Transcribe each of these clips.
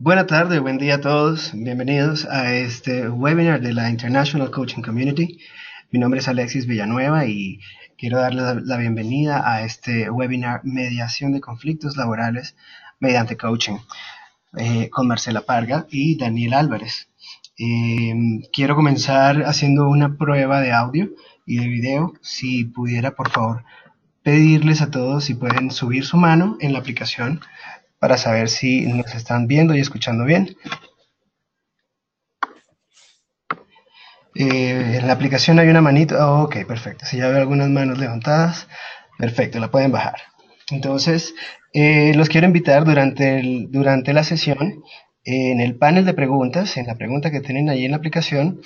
Buena tarde, buen día a todos. Bienvenidos a este webinar de la International Coaching Community. Mi nombre es Alexis Villanueva y quiero darles la bienvenida a este webinar Mediación de Conflictos Laborales mediante Coaching con Marcela Parga y Daniel Álvarez. Quiero comenzar haciendo una prueba de audio y de video. Si pudiera, por favor, pedirles a todos si pueden subir su mano en la aplicación para saber si nos están viendo y escuchando bien. En la aplicación hay una manito. Oh, ok, perfecto. Si ya veo algunas manos levantadas, perfecto, la pueden bajar. Entonces, los quiero invitar durante la sesión, en el panel de preguntas, en la pregunta que tienen ahí en la aplicación,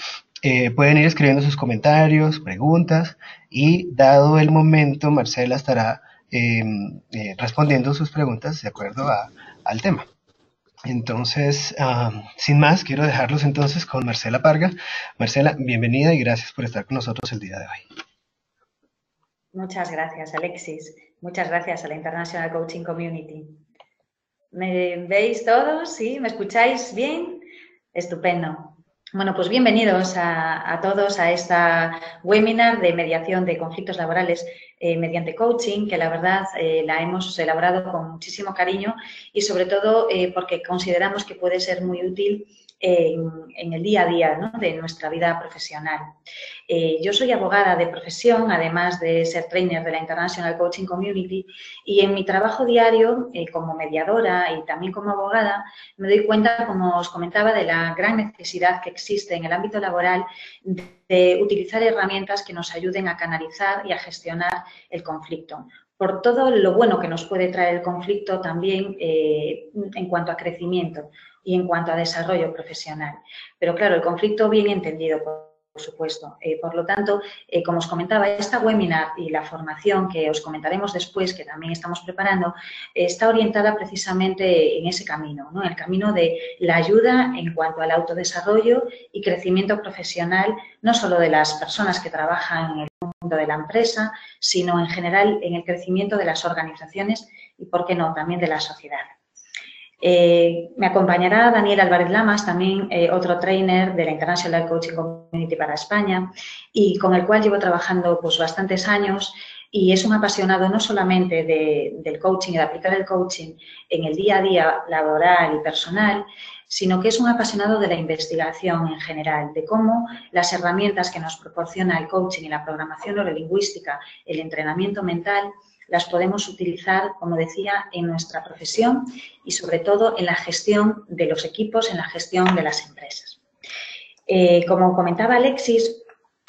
pueden ir escribiendo sus comentarios, preguntas, y dado el momento, Marcela estará respondiendo sus preguntas de acuerdo al tema. Entonces, sin más, quiero dejarlos entonces con Marcela Parga. Marcela, bienvenida y gracias por estar con nosotros el día de hoy. Muchas gracias, Alexis. Muchas gracias a la International Coaching Community. ¿Me veis todos? ¿Sí? ¿Me escucháis bien? Estupendo. Bueno, pues bienvenidos a todos a esta webinar de mediación de conflictos laborales mediante coaching, que la verdad la hemos elaborado con muchísimo cariño y sobre todo porque consideramos que puede ser muy útil en el día a día, ¿no?, de nuestra vida profesional. Yo soy abogada de profesión, además de ser trainer de la International Coaching Community, y en mi trabajo diario como mediadora y también como abogada me doy cuenta, como os comentaba, de la gran necesidad que existe en el ámbito laboral de utilizar herramientas que nos ayuden a canalizar y a gestionar el conflicto. Por todo lo bueno que nos puede traer el conflicto también en cuanto a crecimiento y en cuanto a desarrollo profesional. Pero claro, el conflicto bien entendido, por supuesto. Por lo tanto, como os comentaba, esta webinar y la formación que os comentaremos después, que también estamos preparando, está orientada precisamente en ese camino, ¿no?, el camino de la ayuda en cuanto al autodesarrollo y crecimiento profesional, no solo de las personas que trabajan en el mundo de la empresa, sino en general en el crecimiento de las organizaciones y, por qué no, también de la sociedad. Me acompañará Daniel Álvarez Lamas, también otro trainer de la International Coaching Community para España y con el cual llevo trabajando pues bastantes años y es un apasionado no solamente del coaching y de aplicar el coaching en el día a día laboral y personal, sino que es un apasionado de la investigación en general, de cómo las herramientas que nos proporciona el coaching y la programación neurolingüística, el entrenamiento mental, las podemos utilizar, como decía, en nuestra profesión y sobre todo en la gestión de los equipos, en la gestión de las empresas. Como comentaba Alexis,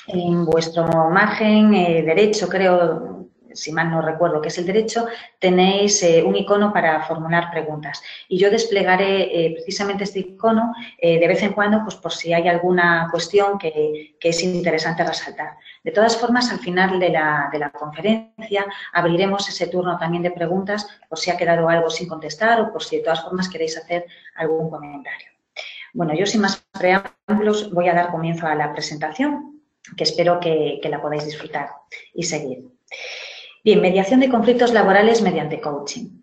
en vuestro margen derecho, creo, si mal no recuerdo que es el derecho, tenéis un icono para formular preguntas. Y yo desplegaré precisamente este icono de vez en cuando, pues por si hay alguna cuestión que es interesante resaltar. De todas formas, al final de la conferencia abriremos ese turno también de preguntas por si ha quedado algo sin contestar o por si de todas formas queréis hacer algún comentario. Bueno, yo sin más preámbulos voy a dar comienzo a la presentación, que espero que la podáis disfrutar y seguir. Bien, mediación de conflictos laborales mediante coaching.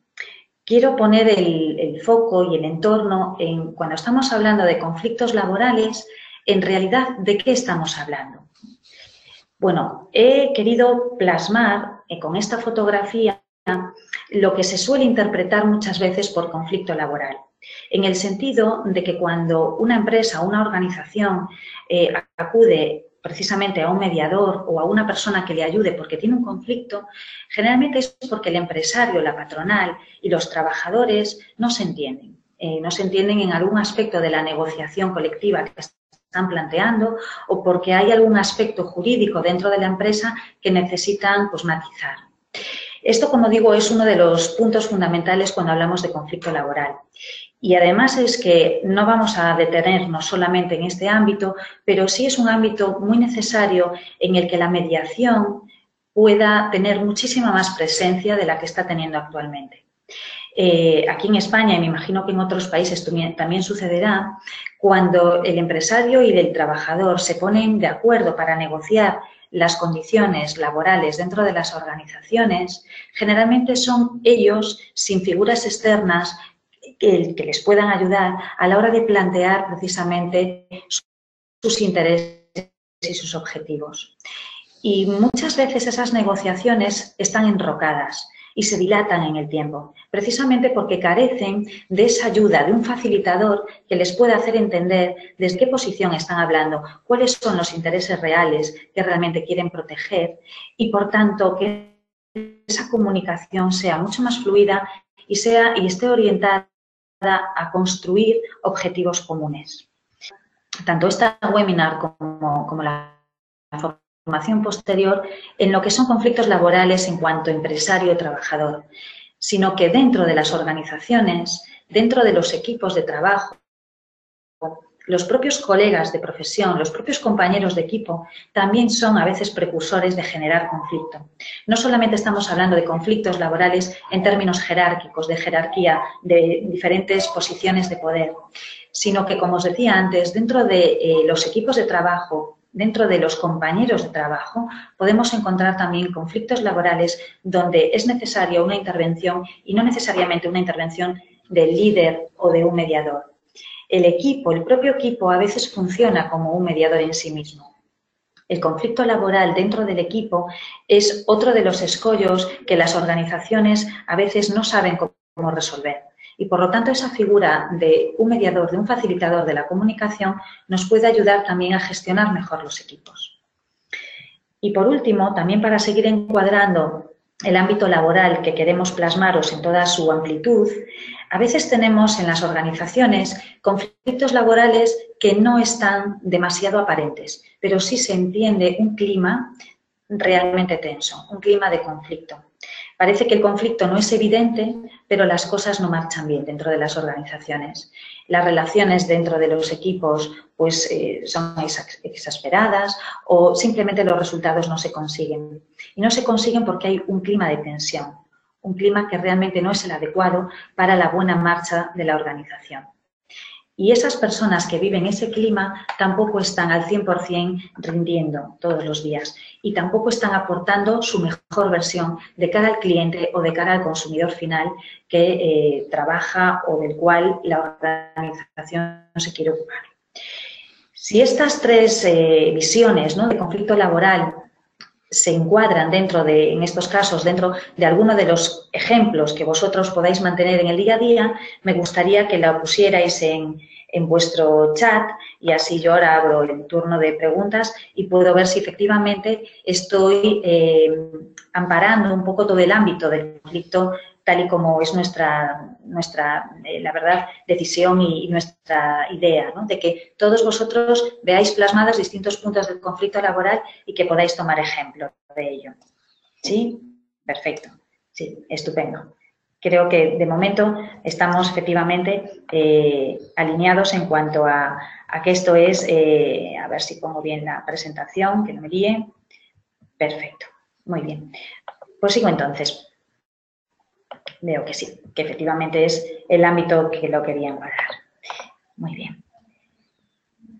Quiero poner el foco y el entorno en cuando estamos hablando de conflictos laborales, en realidad, ¿de qué estamos hablando? Bueno, he querido plasmar con esta fotografía lo que se suele interpretar muchas veces por conflicto laboral, en el sentido de que cuando una empresa o una organización acude precisamente a un mediador o a una persona que le ayude porque tiene un conflicto, generalmente es porque el empresario, la patronal y los trabajadores no se entienden. No se entienden en algún aspecto de la negociación colectiva que están planteando o porque hay algún aspecto jurídico dentro de la empresa que necesitan pues matizar. Esto, como digo, es uno de los puntos fundamentales cuando hablamos de conflicto laboral. Y además es que no vamos a detenernos solamente en este ámbito, pero sí es un ámbito muy necesario en el que la mediación pueda tener muchísima más presencia de la que está teniendo actualmente. Aquí en España, y me imagino que en otros países también sucederá, cuando el empresario y el trabajador se ponen de acuerdo para negociar las condiciones laborales dentro de las organizaciones, generalmente son ellos, sin figuras externas, que les puedan ayudar a la hora de plantear precisamente sus intereses y sus objetivos. Y muchas veces esas negociaciones están enrocadas y se dilatan en el tiempo, precisamente porque carecen de esa ayuda de un facilitador que les pueda hacer entender desde qué posición están hablando, cuáles son los intereses reales que realmente quieren proteger y, por tanto, que esa comunicación sea mucho más fluida y esté orientada a construir objetivos comunes. Tanto esta webinar como la formación posterior en lo que son conflictos laborales en cuanto empresario-trabajador, sino que dentro de las organizaciones, dentro de los equipos de trabajo, los propios colegas de profesión, los propios compañeros de equipo, también son a veces precursores de generar conflicto. No solamente estamos hablando de conflictos laborales en términos jerárquicos, de jerarquía, de diferentes posiciones de poder, sino que, como os decía antes, dentro de los equipos de trabajo, dentro de los compañeros de trabajo, podemos encontrar también conflictos laborales donde es necesaria una intervención y no necesariamente una intervención del líder o de un mediador. El equipo, el propio equipo, a veces funciona como un mediador en sí mismo. El conflicto laboral dentro del equipo es otro de los escollos que las organizaciones a veces no saben cómo resolver. Y, por lo tanto, esa figura de un mediador, de un facilitador de la comunicación, nos puede ayudar también a gestionar mejor los equipos. Y, por último, también para seguir encuadrando el ámbito laboral que queremos plasmaros en toda su amplitud, a veces tenemos en las organizaciones conflictos laborales que no están demasiado aparentes, pero sí se entiende un clima realmente tenso, un clima de conflicto. Parece que el conflicto no es evidente, pero las cosas no marchan bien dentro de las organizaciones. Las relaciones dentro de los equipos pues, son exasperadas o simplemente los resultados no se consiguen. Y no se consiguen porque hay un clima de tensión, un clima que realmente no es el adecuado para la buena marcha de la organización. Y esas personas que viven ese clima tampoco están al 100% rindiendo todos los días y tampoco están aportando su mejor versión de cara al cliente o de cara al consumidor final que trabaja o del cual la organización se quiere ocupar. Si estas tres visiones, ¿no?, de conflicto laboral se encuadran dentro de, en estos casos, dentro de alguno de los ejemplos que vosotros podáis mantener en el día a día, me gustaría que la pusierais en vuestro chat y así yo ahora abro el turno de preguntas y puedo ver si efectivamente estoy amparando un poco todo el ámbito del conflicto tal y como es nuestra la verdad, decisión y nuestra idea, ¿no?, de que todos vosotros veáis plasmados distintos puntos del conflicto laboral y que podáis tomar ejemplo de ello. ¿Sí? Perfecto. Sí, estupendo. Creo que de momento estamos efectivamente alineados en cuanto a que esto es, a ver si pongo bien la presentación, que no me guíe. Perfecto. Muy bien. Pues sigo entonces. Veo que sí, que efectivamente es el ámbito que lo quería encuadrar. Muy bien.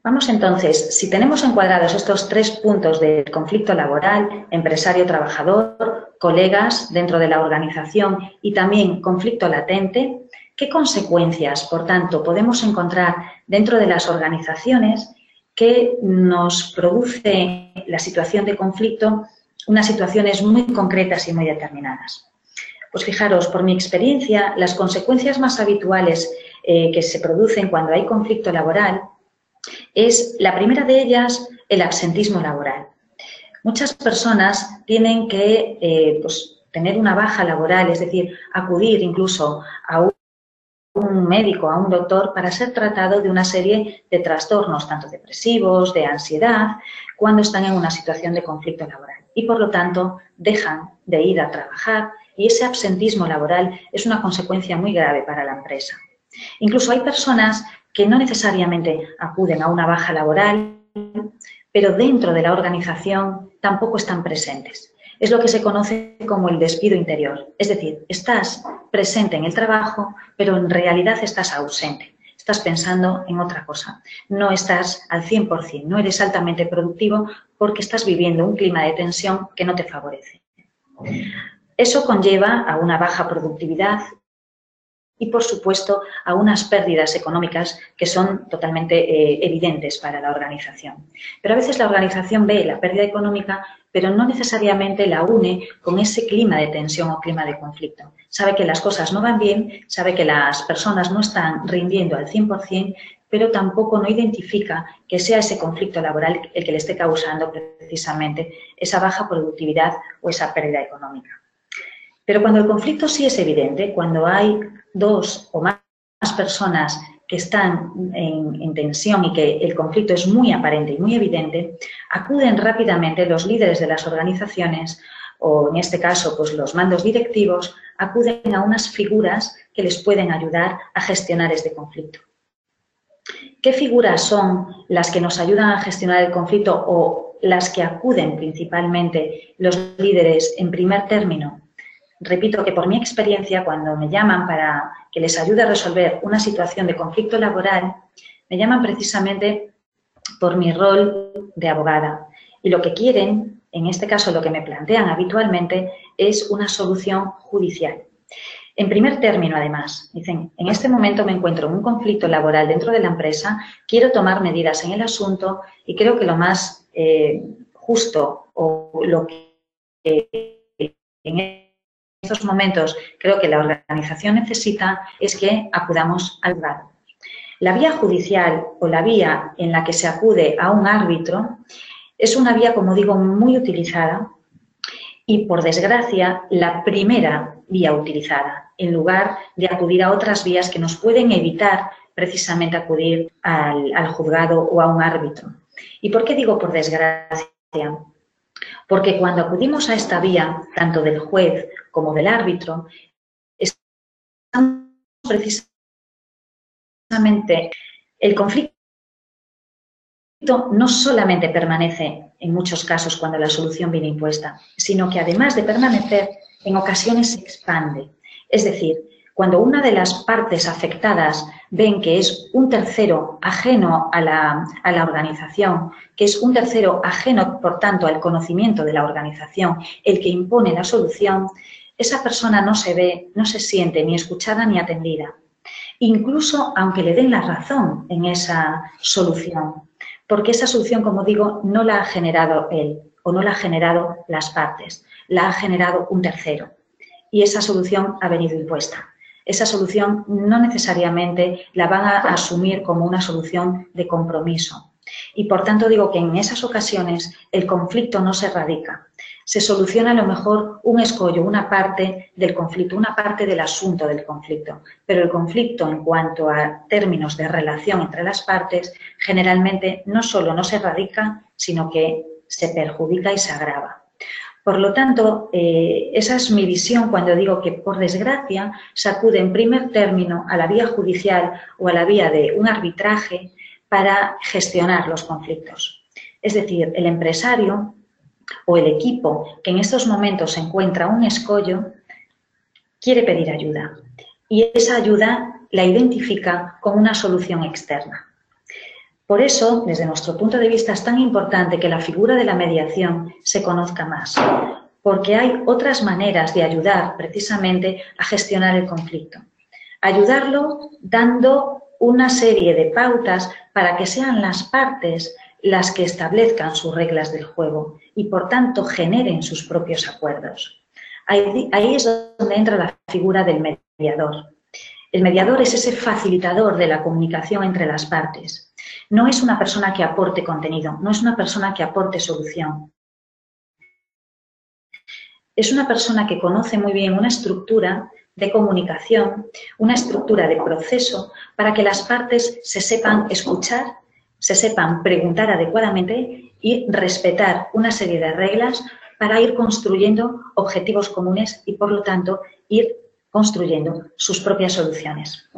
Vamos entonces, si tenemos encuadrados estos tres puntos del conflicto laboral, empresario-trabajador, colegas dentro de la organización y también conflicto latente, ¿qué consecuencias, por tanto, podemos encontrar dentro de las organizaciones que nos produce la situación de conflicto, unas situaciones muy concretas y muy determinadas? Pues fijaros, por mi experiencia, las consecuencias más habituales que se producen cuando hay conflicto laboral es, la primera de ellas, el absentismo laboral. Muchas personas tienen que pues, tener una baja laboral, es decir, acudir incluso a un médico, a un doctor, para ser tratado de una serie de trastornos, tanto depresivos, de ansiedad, cuando están en una situación de conflicto laboral. Y, por lo tanto, dejan de ir a trabajar y ese absentismo laboral es una consecuencia muy grave para la empresa. Incluso hay personas que no necesariamente acuden a una baja laboral, pero dentro de la organización tampoco están presentes. Es lo que se conoce como el despido interior. Es decir, estás presente en el trabajo, pero en realidad estás ausente. Estás pensando en otra cosa. No estás al 100%, no eres altamente productivo porque estás viviendo un clima de tensión que no te favorece. Eso conlleva a una baja productividad y, por supuesto, a unas pérdidas económicas que son totalmente evidentes para la organización. Pero a veces la organización ve la pérdida económica, pero no necesariamente la une con ese clima de tensión o clima de conflicto. Sabe que las cosas no van bien, sabe que las personas no están rindiendo al 100%, pero tampoco no identifica que sea ese conflicto laboral el que le esté causando precisamente esa baja productividad o esa pérdida económica. Pero cuando el conflicto sí es evidente, cuando hay dos o más personas que están en tensión y que el conflicto es muy aparente y muy evidente, acuden rápidamente los líderes de las organizaciones o, en este caso, pues los mandos directivos, acuden a unas figuras que les pueden ayudar a gestionar este conflicto. ¿Qué figuras son las que nos ayudan a gestionar el conflicto o las que acuden principalmente los líderes en primer término? Repito que por mi experiencia, cuando me llaman para que les ayude a resolver una situación de conflicto laboral, me llaman precisamente por mi rol de abogada. Y lo que quieren, en este caso lo que me plantean habitualmente, es una solución judicial. En primer término, además, dicen, en este momento me encuentro en un conflicto laboral dentro de la empresa, quiero tomar medidas en el asunto y creo que lo más justo o lo que en estos momentos creo que la organización necesita es que acudamos al juzgado. La vía judicial o la vía en la que se acude a un árbitro es una vía, como digo, muy utilizada y, por desgracia, la primera vía utilizada, en lugar de acudir a otras vías que nos pueden evitar precisamente acudir al juzgado o a un árbitro. ¿Y por qué digo por desgracia? Porque cuando acudimos a esta vía, tanto del juez como del árbitro, estamos precisamente el conflicto no solamente permanece en muchos casos cuando la solución viene impuesta, sino que además de permanecer, en ocasiones se expande. Es decir, cuando una de las partes afectadas ven que es un tercero ajeno a la organización, que es un tercero ajeno, por tanto, al conocimiento de la organización, el que impone la solución, esa persona no se ve, no se siente ni escuchada ni atendida. Incluso aunque le den la razón en esa solución, porque esa solución, como digo, no la ha generado él o no la ha generado las partes, la ha generado un tercero y esa solución ha venido impuesta. Esa solución no necesariamente la van a asumir como una solución de compromiso y, por tanto, digo que en esas ocasiones el conflicto no se erradica. Se soluciona a lo mejor un escollo, una parte del conflicto, una parte del asunto del conflicto, pero el conflicto en cuanto a términos de relación entre las partes generalmente no solo no se erradica, sino que se perjudica y se agrava. Por lo tanto, esa es mi visión cuando digo que, por desgracia, se acude en primer término a la vía judicial o a la vía de un arbitraje para gestionar los conflictos. Es decir, el empresario o el equipo que en estos momentos se encuentra un escollo quiere pedir ayuda y esa ayuda la identifica con una solución externa. Por eso, desde nuestro punto de vista, es tan importante que la figura de la mediación se conozca más, porque hay otras maneras de ayudar precisamente a gestionar el conflicto. Ayudarlo dando una serie de pautas para que sean las partes las que establezcan sus reglas del juego y, por tanto, generen sus propios acuerdos. Ahí es donde entra la figura del mediador. El mediador es ese facilitador de la comunicación entre las partes. No es una persona que aporte contenido, no es una persona que aporte solución. Es una persona que conoce muy bien una estructura de comunicación, una estructura de proceso para que las partes se sepan escuchar, se sepan preguntar adecuadamente y respetar una serie de reglas para ir construyendo objetivos comunes y, por lo tanto, ir construyendo sus propias soluciones.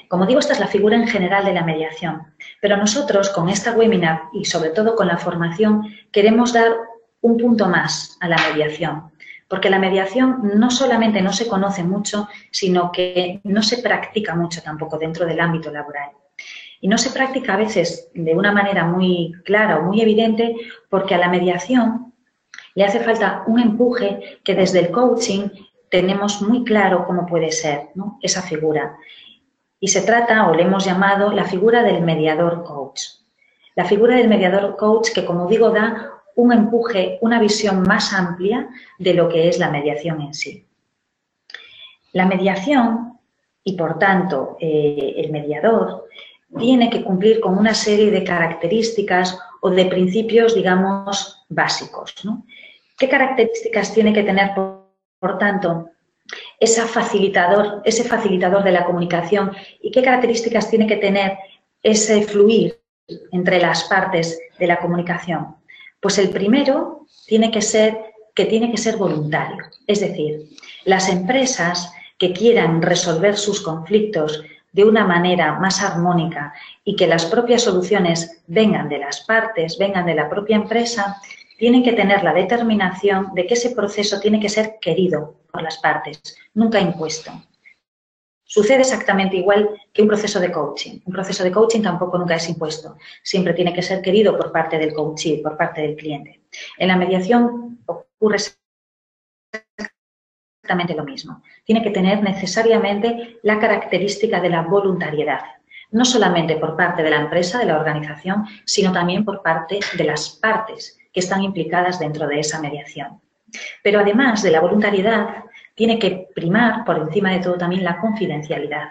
Como digo, esta es la figura en general de la mediación, pero nosotros con esta webinar y sobre todo con la formación queremos dar un punto más a la mediación, porque la mediación no solamente no se conoce mucho, sino que no se practica mucho tampoco dentro del ámbito laboral. Y no se practica a veces de una manera muy clara o muy evidente porque a la mediación le hace falta un empuje que desde el coaching tenemos muy claro cómo puede ser, ¿no?, esa figura. Y se trata, o le hemos llamado, la figura del mediador coach. La figura del mediador coach que, como digo, da un empuje, una visión más amplia de lo que es la mediación en sí. La mediación, y por tanto el mediador, tiene que cumplir con una serie de características o de principios, digamos, básicos, ¿no? ¿Qué características tiene que tener, por tanto, ese facilitador de la comunicación, y qué características tiene que tener ese fluir entre las partes de la comunicación? Pues el primero tiene que ser voluntario. Es decir, las empresas que quieran resolver sus conflictos de una manera más armónica y que las propias soluciones vengan de las partes, vengan de la propia empresa, tienen que tener la determinación de que ese proceso tiene que ser querido por las partes, nunca impuesto. Sucede exactamente igual que un proceso de coaching. Un proceso de coaching tampoco nunca es impuesto. Siempre tiene que ser querido por parte del coachee, por parte del cliente. En la mediación ocurre exactamente lo mismo. Tiene que tener necesariamente la característica de la voluntariedad. No solamente por parte de la empresa, de la organización, sino también por parte de las partes que están implicadas dentro de esa mediación. Pero además de la voluntariedad, tiene que primar por encima de todo también la confidencialidad.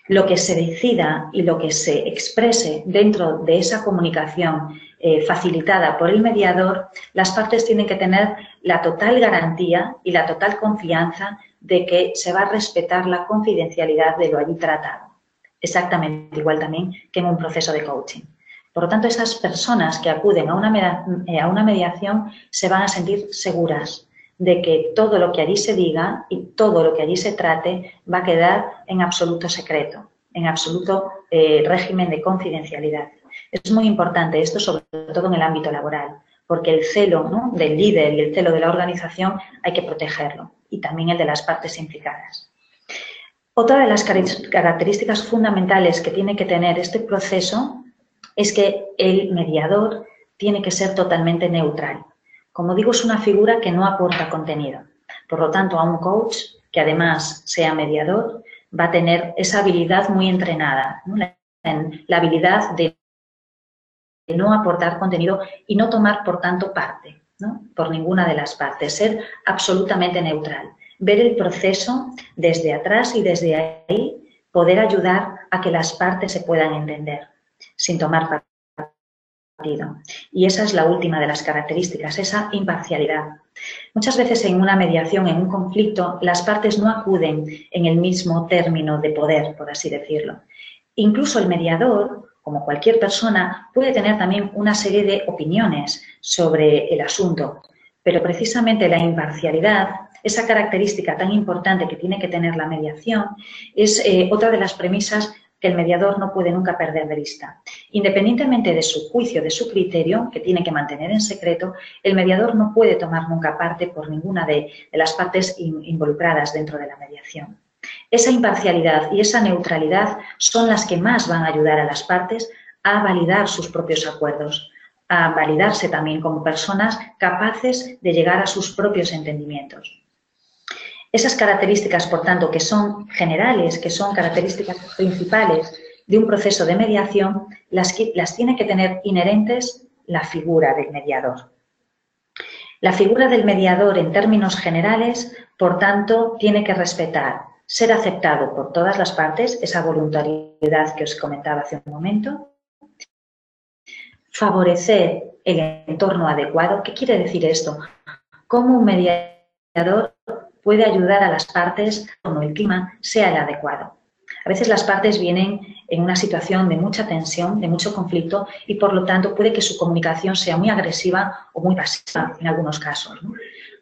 Lo que se decida y lo que se exprese dentro de esa comunicación facilitada por el mediador, las partes tienen que tener la total garantía y la total confianza de que se va a respetar la confidencialidad de lo allí tratado. Exactamente igual también que en un proceso de coaching. Por lo tanto, esas personas que acuden a una mediación se van a sentir seguras de que todo lo que allí se diga y todo lo que allí se trate va a quedar en absoluto secreto, en absoluto régimen de confidencialidad. Es muy importante esto, sobre todo en el ámbito laboral, porque el celo, ¿no?, del líder y el celo de la organización hay que protegerlo, y también el de las partes implicadas. Otra de las características fundamentales que tiene que tener este proceso es que el mediador tiene que ser totalmente neutral. Como digo, es una figura que no aporta contenido. Por lo tanto, a un coach que además sea mediador va a tener esa habilidad muy entrenada, ¿no?, la habilidad de no aportar contenido y no tomar, por tanto, parte, ¿no?, por ninguna de las partes. Ser absolutamente neutral. Ver el proceso desde atrás y desde ahí poder ayudar a que las partes se puedan entender sin tomar partido. Y esa es la última de las características, esa imparcialidad. Muchas veces en una mediación, en un conflicto, las partes no acuden en el mismo término de poder, por así decirlo. Incluso el mediador, como cualquier persona, puede tener también una serie de opiniones sobre el asunto, pero precisamente la imparcialidad, esa característica tan importante que tiene que tener la mediación, es otra de las premisas que el mediador no puede nunca perder de vista. Independientemente de su juicio, de su criterio, que tiene que mantener en secreto, el mediador no puede tomar nunca parte por ninguna de las partes involucradas dentro de la mediación. Esa imparcialidad y esa neutralidad son las que más van a ayudar a las partes a validar sus propios acuerdos, a validarse también como personas capaces de llegar a sus propios entendimientos. Esas características, por tanto, que son generales, que son características principales de un proceso de mediación, las tiene que tener inherentes la figura del mediador. La figura del mediador, en términos generales, por tanto, tiene que respetar, ser aceptado por todas las partes, esa voluntariedad que os comentaba hace un momento, favorecer el entorno adecuado. ¿Qué quiere decir esto? ¿Cómo un mediador puede ayudar a las partes cuando el clima sea el adecuado? A veces las partes vienen en una situación de mucha tensión, de mucho conflicto, y por lo tanto puede que su comunicación sea muy agresiva o muy pasiva en algunos casos, ¿no?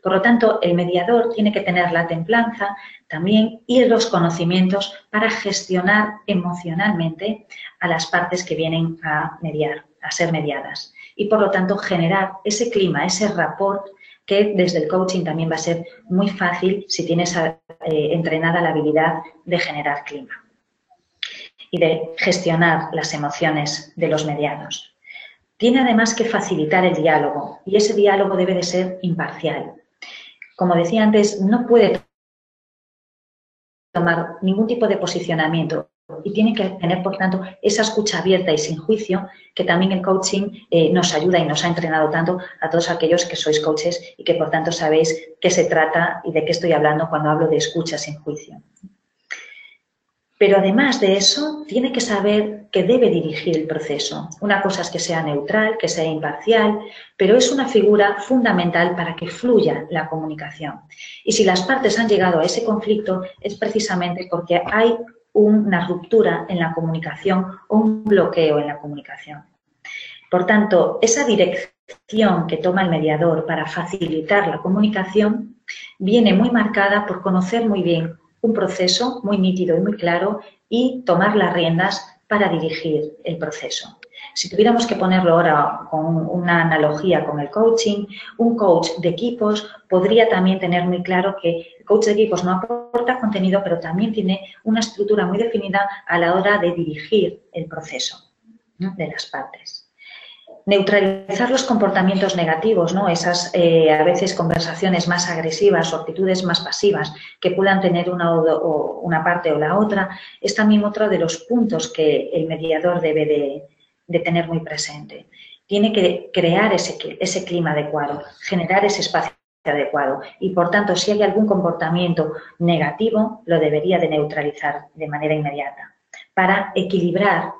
Por lo tanto, el mediador tiene que tener la templanza también y los conocimientos para gestionar emocionalmente a las partes que vienen a mediar, a ser mediadas. Y por lo tanto, generar ese clima, ese rapport que desde el coaching también va a ser muy fácil si tienes entrenada la habilidad de generar clima y de gestionar las emociones de los mediados. Tiene además que facilitar el diálogo y ese diálogo debe de ser imparcial. Como decía antes, no puede tomar ningún tipo de posicionamiento y tienen que tener, por tanto, esa escucha abierta y sin juicio, que también el coaching nos ayuda y nos ha entrenado tanto a todos aquellos que sois coaches y que, por tanto, sabéis qué se trata y de qué estoy hablando cuando hablo de escucha sin juicio. Pero además de eso, tiene que saber que debe dirigir el proceso. Una cosa es que sea neutral, que sea imparcial, pero es una figura fundamental para que fluya la comunicación. Y si las partes han llegado a ese conflicto, es precisamente porque hay una ruptura en la comunicación o un bloqueo en la comunicación. Por tanto, esa dirección que toma el mediador para facilitar la comunicación viene muy marcada por conocer muy bien un proceso muy nítido y muy claro y tomar las riendas para dirigir el proceso. Si tuviéramos que ponerlo ahora con una analogía con el coaching, un coach de equipos podría también tener muy claro que el coach de equipos no aporta contenido, pero también tiene una estructura muy definida a la hora de dirigir el proceso, ¿no?, de las partes. Neutralizar los comportamientos negativos, ¿no?, esas a veces conversaciones más agresivas o actitudes más pasivas que puedan tener una parte o la otra, es también otro de los puntos que el mediador debe de tener muy presente. Tiene que crear ese clima adecuado, generar ese espacio adecuado y, por tanto, si hay algún comportamiento negativo, lo debería de neutralizar de manera inmediata para equilibrar,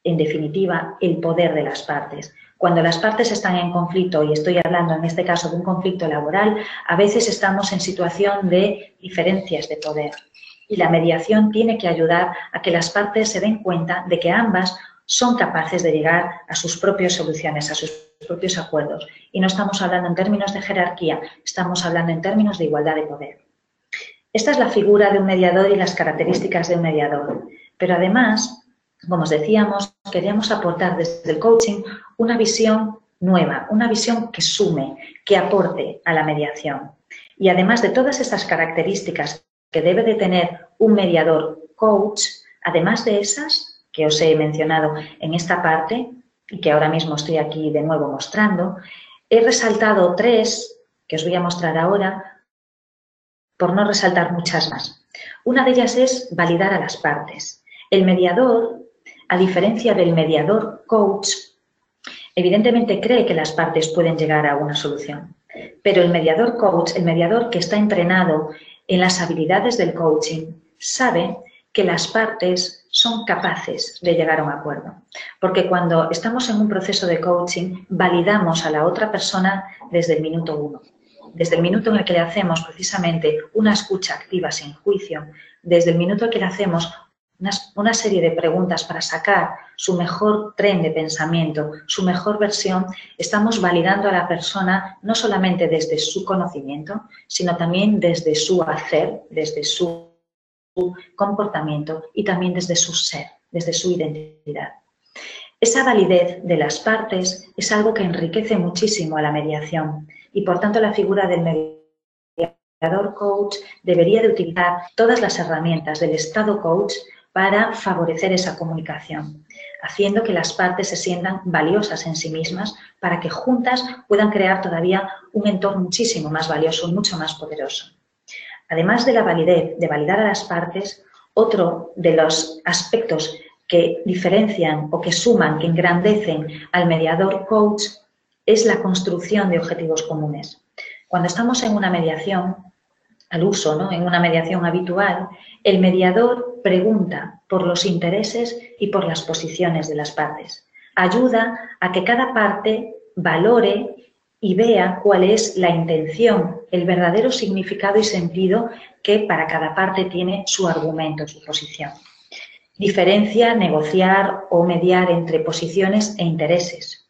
en definitiva, el poder de las partes. Cuando las partes están en conflicto, y estoy hablando en este caso de un conflicto laboral, a veces estamos en situación de diferencias de poder. Y la mediación tiene que ayudar a que las partes se den cuenta de que ambas son capaces de llegar a sus propias soluciones, a sus propios acuerdos. Y no estamos hablando en términos de jerarquía, estamos hablando en términos de igualdad de poder. Esta es la figura de un mediador y las características de un mediador. Pero además, como os decíamos, queríamos aportar desde el coaching una visión nueva, una visión que sume, que aporte a la mediación. Y además de todas estas características que debe de tener un mediador coach, además de esas que os he mencionado en esta parte y que ahora mismo estoy aquí de nuevo mostrando, he resaltado 3 que os voy a mostrar ahora por no resaltar muchas más. Una de ellas es validar a las partes. El mediador, a diferencia del mediador coach, evidentemente cree que las partes pueden llegar a una solución. Pero el mediador coach, el mediador que está entrenado en las habilidades del coaching, sabe que las partes son capaces de llegar a un acuerdo. Porque cuando estamos en un proceso de coaching, validamos a la otra persona desde el minuto 1. Desde el minuto en el que le hacemos precisamente una escucha activa sin juicio, desde el minuto en que le hacemos una serie de preguntas para sacar su mejor tren de pensamiento, su mejor versión, estamos validando a la persona no solamente desde su conocimiento, sino también desde su hacer, desde su comportamiento y también desde su ser, desde su identidad. Esa validez de las partes es algo que enriquece muchísimo a la mediación y, por tanto, la figura del mediador coach debería de utilizar todas las herramientas del estado coach para favorecer esa comunicación, haciendo que las partes se sientan valiosas en sí mismas para que juntas puedan crear todavía un entorno muchísimo más valioso y mucho más poderoso. Además de la validez, de validar a las partes, otro de los aspectos que diferencian o que suman, que engrandecen al mediador coach es la construcción de objetivos comunes. Cuando estamos en una mediación al uso, ¿no?, en una mediación habitual, el mediador pregunta por los intereses y por las posiciones de las partes. Ayuda a que cada parte valore y vea cuál es la intención, el verdadero significado y sentido que para cada parte tiene su argumento, su posición. Diferencia, negociar o mediar entre posiciones e intereses.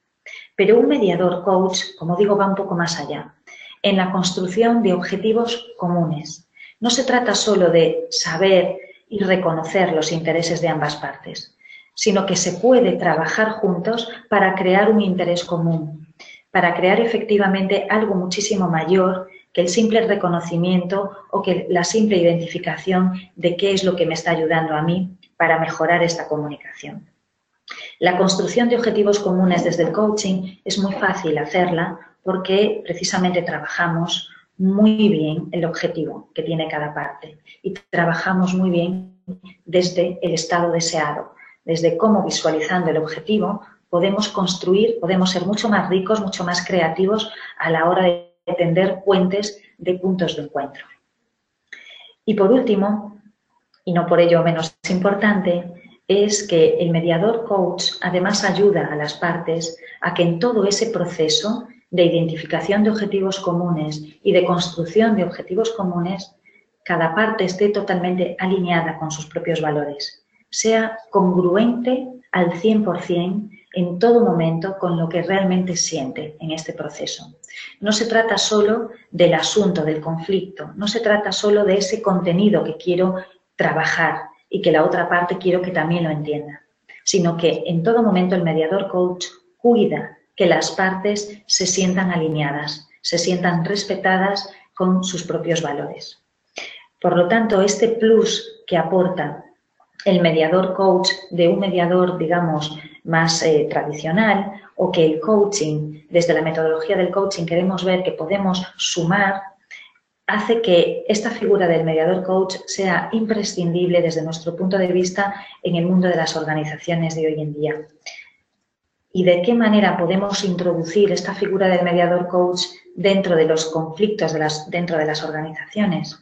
Pero un mediador coach, como digo, va un poco más allá, en la construcción de objetivos comunes. No se trata solo de saber y reconocer los intereses de ambas partes, sino que se puede trabajar juntos para crear un interés común, para crear efectivamente algo muchísimo mayor que el simple reconocimiento o que la simple identificación de qué es lo que me está ayudando a mí para mejorar esta comunicación. La construcción de objetivos comunes desde el coaching es muy fácil hacerla porque precisamente trabajamos muy bien el objetivo que tiene cada parte y trabajamos muy bien desde el estado deseado, desde cómo visualizando el objetivo podemos construir, podemos ser mucho más ricos, mucho más creativos a la hora de tender puentes de puntos de encuentro. Y por último, y no por ello menos importante, es que el mediador coach además ayuda a las partes a que en todo ese proceso de identificación de objetivos comunes y de construcción de objetivos comunes, cada parte esté totalmente alineada con sus propios valores, sea congruente al 100% en todo momento con lo que realmente siente en este proceso. No se trata solo del asunto, del conflicto, no se trata solo de ese contenido que quiero trabajar y que la otra parte quiero que también lo entienda, sino que en todo momento el mediador coach cuida que las partes se sientan alineadas, se sientan respetadas con sus propios valores. Por lo tanto, este plus que aporta el mediador coach de un mediador, digamos, más tradicional, o que el coaching, desde la metodología del coaching queremos ver que podemos sumar, hace que esta figura del mediador coach sea imprescindible desde nuestro punto de vista en el mundo de las organizaciones de hoy en día. ¿Y de qué manera podemos introducir esta figura del mediador coach dentro de los conflictos dentro de las organizaciones?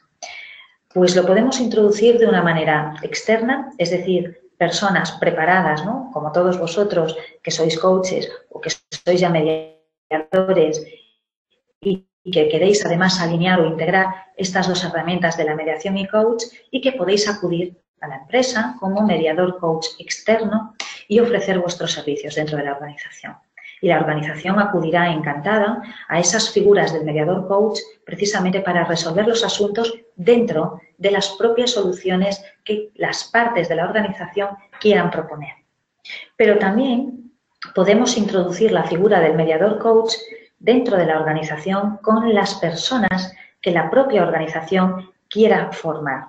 Pues lo podemos introducir de una manera externa, es decir, personas preparadas, ¿no?, como todos vosotros que sois coaches o que sois ya mediadores y que queréis además alinear o integrar estas dos herramientas de la mediación y coach, y que podéis acudir a la empresa como mediador coach externo y ofrecer vuestros servicios dentro de la organización. Y la organización acudirá encantada a esas figuras del mediador coach precisamente para resolver los asuntos dentro de las propias soluciones que las partes de la organización quieran proponer. Pero también podemos introducir la figura del mediador coach dentro de la organización con las personas que la propia organización quiera formar.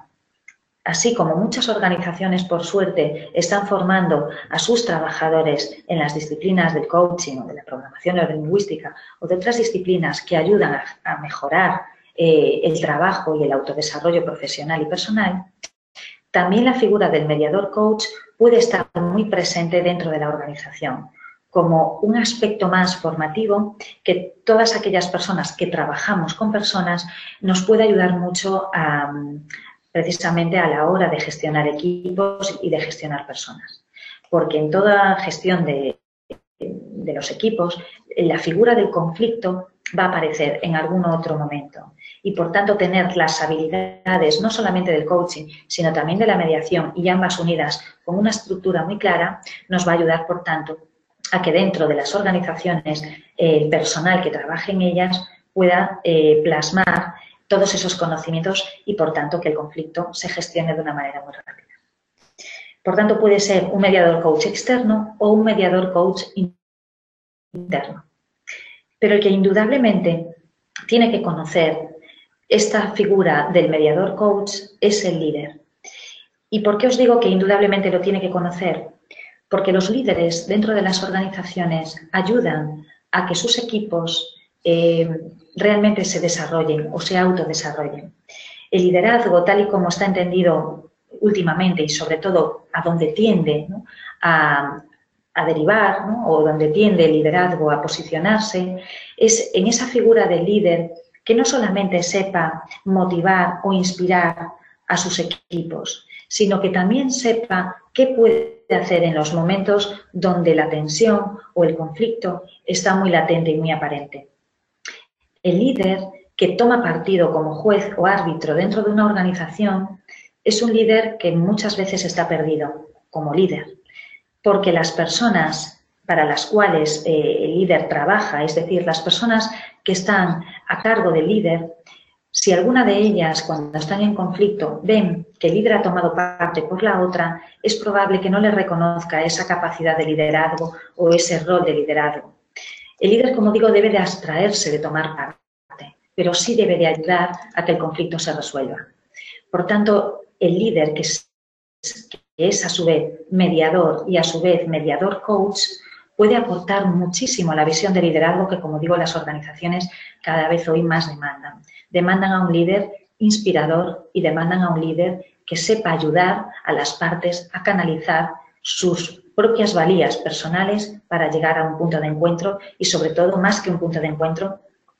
Así como muchas organizaciones, por suerte, están formando a sus trabajadores en las disciplinas del coaching o de la programación neurolingüística o de otras disciplinas que ayudan a mejorar el trabajo y el autodesarrollo profesional y personal, también la figura del mediador coach puede estar muy presente dentro de la organización como un aspecto más formativo que todas aquellas personas que trabajamos con personas nos puede ayudar mucho precisamente a la hora de gestionar equipos y de gestionar personas. Porque en toda gestión de los equipos, la figura del conflicto va a aparecer en algún otro momento. Y, por tanto, tener las habilidades no solamente del coaching, sino también de la mediación y ambas unidas con una estructura muy clara, nos va a ayudar, por tanto, a que dentro de las organizaciones el personal que trabaje en ellas pueda plasmar todos esos conocimientos y, por tanto, que el conflicto se gestione de una manera muy rápida. Por tanto, puede ser un mediador coach externo o un mediador coach interno. Pero el que indudablemente tiene que conocer esta figura del mediador coach es el líder. ¿Y por qué os digo que indudablemente lo tiene que conocer? Porque los líderes dentro de las organizaciones ayudan a que sus equipos realmente se desarrollen o se autodesarrollen. El liderazgo, tal y como está entendido últimamente y sobre todo a donde tiende, ¿no?, a derivar, ¿no?, o donde tiende el liderazgo a posicionarse, es en esa figura del líder que no solamente sepa motivar o inspirar a sus equipos, sino que también sepa qué puede hacer en los momentos donde la tensión o el conflicto está muy latente y muy aparente. El líder que toma partido como juez o árbitro dentro de una organización es un líder que muchas veces está perdido como líder, porque las personas para las cuales el líder trabaja, es decir, las personas que están a cargo del líder, si alguna de ellas, cuando están en conflicto, ven que el líder ha tomado parte por la otra, es probable que no le reconozca esa capacidad de liderazgo o ese rol de liderazgo. El líder, como digo, debe de abstraerse de tomar parte, pero sí debe de ayudar a que el conflicto se resuelva. Por tanto, el líder que es a su vez mediador y a su vez mediador coach puede aportar muchísimo a la visión de liderazgo que, como digo, las organizaciones cada vez hoy más demandan. Demandan a un líder inspirador y demandan a un líder que sepa ayudar a las partes a canalizar sus propias valías personales para llegar a un punto de encuentro y, sobre todo, más que un punto de encuentro,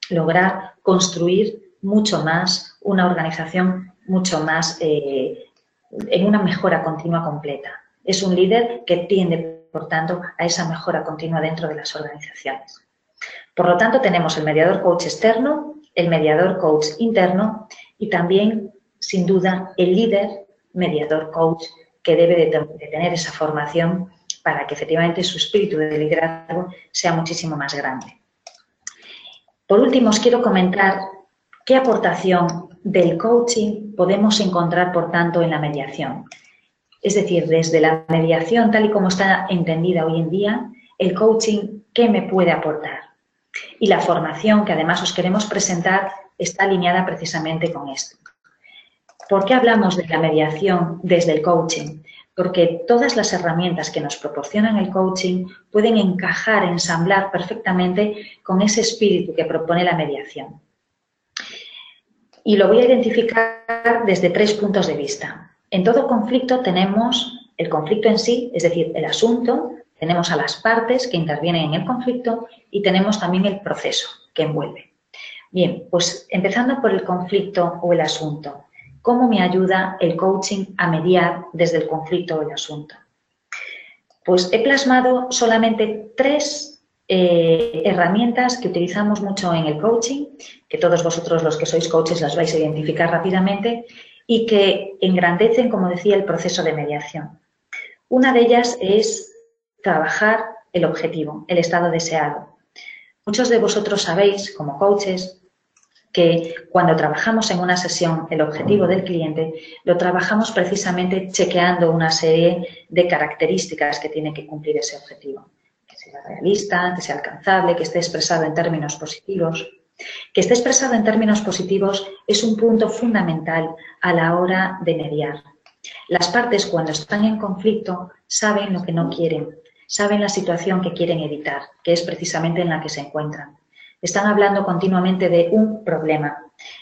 lograr construir mucho más una organización mucho más en una mejora continua completa. Es un líder que tiende, por tanto, a esa mejora continua dentro de las organizaciones. Por lo tanto, tenemos el mediador coach externo, el mediador coach interno y también, sin duda, el líder mediador coach que debe de tener esa formación para que efectivamente su espíritu de liderazgo sea muchísimo más grande. Por último, os quiero comentar qué aportación del coaching podemos encontrar, por tanto, en la mediación. Es decir, desde la mediación, tal y como está entendida hoy en día, el coaching, ¿qué me puede aportar? Y la formación que además os queremos presentar está alineada precisamente con esto. ¿Por qué hablamos de la mediación desde el coaching? Porque todas las herramientas que nos proporcionan el coaching pueden encajar, ensamblar perfectamente con ese espíritu que propone la mediación. Y lo voy a identificar desde 3 puntos de vista. En todo conflicto tenemos el conflicto en sí, es decir, el asunto, tenemos a las partes que intervienen en el conflicto y tenemos también el proceso que envuelve. Bien, pues empezando por el conflicto o el asunto. ¿Cómo me ayuda el coaching a mediar desde el conflicto o el asunto? Pues he plasmado solamente 3 herramientas que utilizamos mucho en el coaching, que todos vosotros los que sois coaches las vais a identificar rápidamente y que engrandecen, como decía, el proceso de mediación. Una de ellas es trabajar el objetivo, el estado deseado. Muchos de vosotros sabéis, como coaches, que cuando trabajamos en una sesión el objetivo del cliente, lo trabajamos precisamente chequeando una serie de características que tiene que cumplir ese objetivo. Que sea realista, que sea alcanzable, que esté expresado en términos positivos. Que esté expresado en términos positivos es un punto fundamental a la hora de mediar. Las partes, cuando están en conflicto, saben lo que no quieren, saben la situación que quieren evitar, que es precisamente en la que se encuentran. Están hablando continuamente de un problema,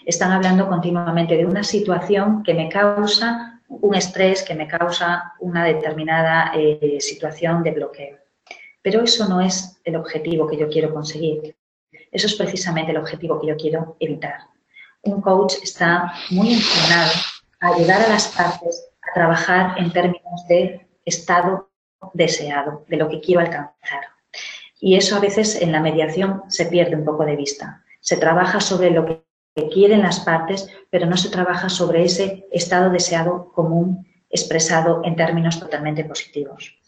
están hablando continuamente de una situación que me causa un estrés, que me causa una determinada situación de bloqueo. Pero eso no es el objetivo que yo quiero conseguir. Eso es precisamente el objetivo que yo quiero evitar. Un coach está muy inclinado a ayudar a las partes a trabajar en términos de estado deseado, de lo que quiero alcanzar. Y eso a veces en la mediación se pierde un poco de vista. Se trabaja sobre lo que quieren las partes, pero no se trabaja sobre ese estado deseado común expresado en términos totalmente positivos.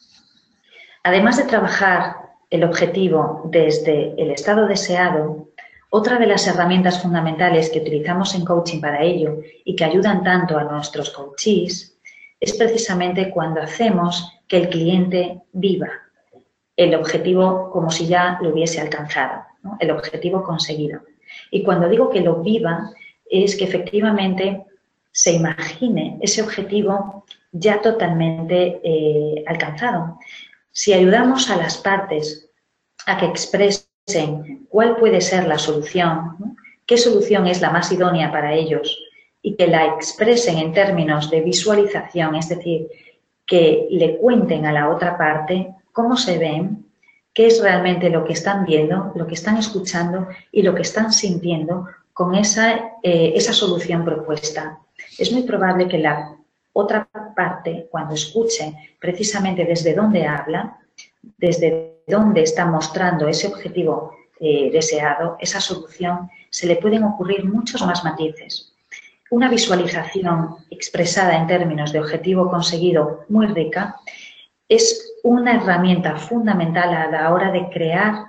Además de trabajar el objetivo desde el estado deseado, otra de las herramientas fundamentales que utilizamos en coaching para ello y que ayudan tanto a nuestros coachees es precisamente cuando hacemos que el cliente viva el objetivo como si ya lo hubiese alcanzado, ¿no? El objetivo conseguido. Y cuando digo que lo viva, es que efectivamente se imagine ese objetivo ya totalmente alcanzado. Si ayudamos a las partes a que expresen cuál puede ser la solución, ¿no? Qué solución es la más idónea para ellos y que la expresen en términos de visualización, es decir, que le cuenten a la otra parte cómo se ven, qué es realmente lo que están viendo, lo que están escuchando y lo que están sintiendo con esa solución propuesta. Es muy probable que la otra parte, cuando escuche precisamente desde dónde habla, desde dónde está mostrando ese objetivo deseado, esa solución, se le pueden ocurrir muchos más matices. Una visualización expresada en términos de objetivo conseguido muy rica es una herramienta fundamental a la hora de crear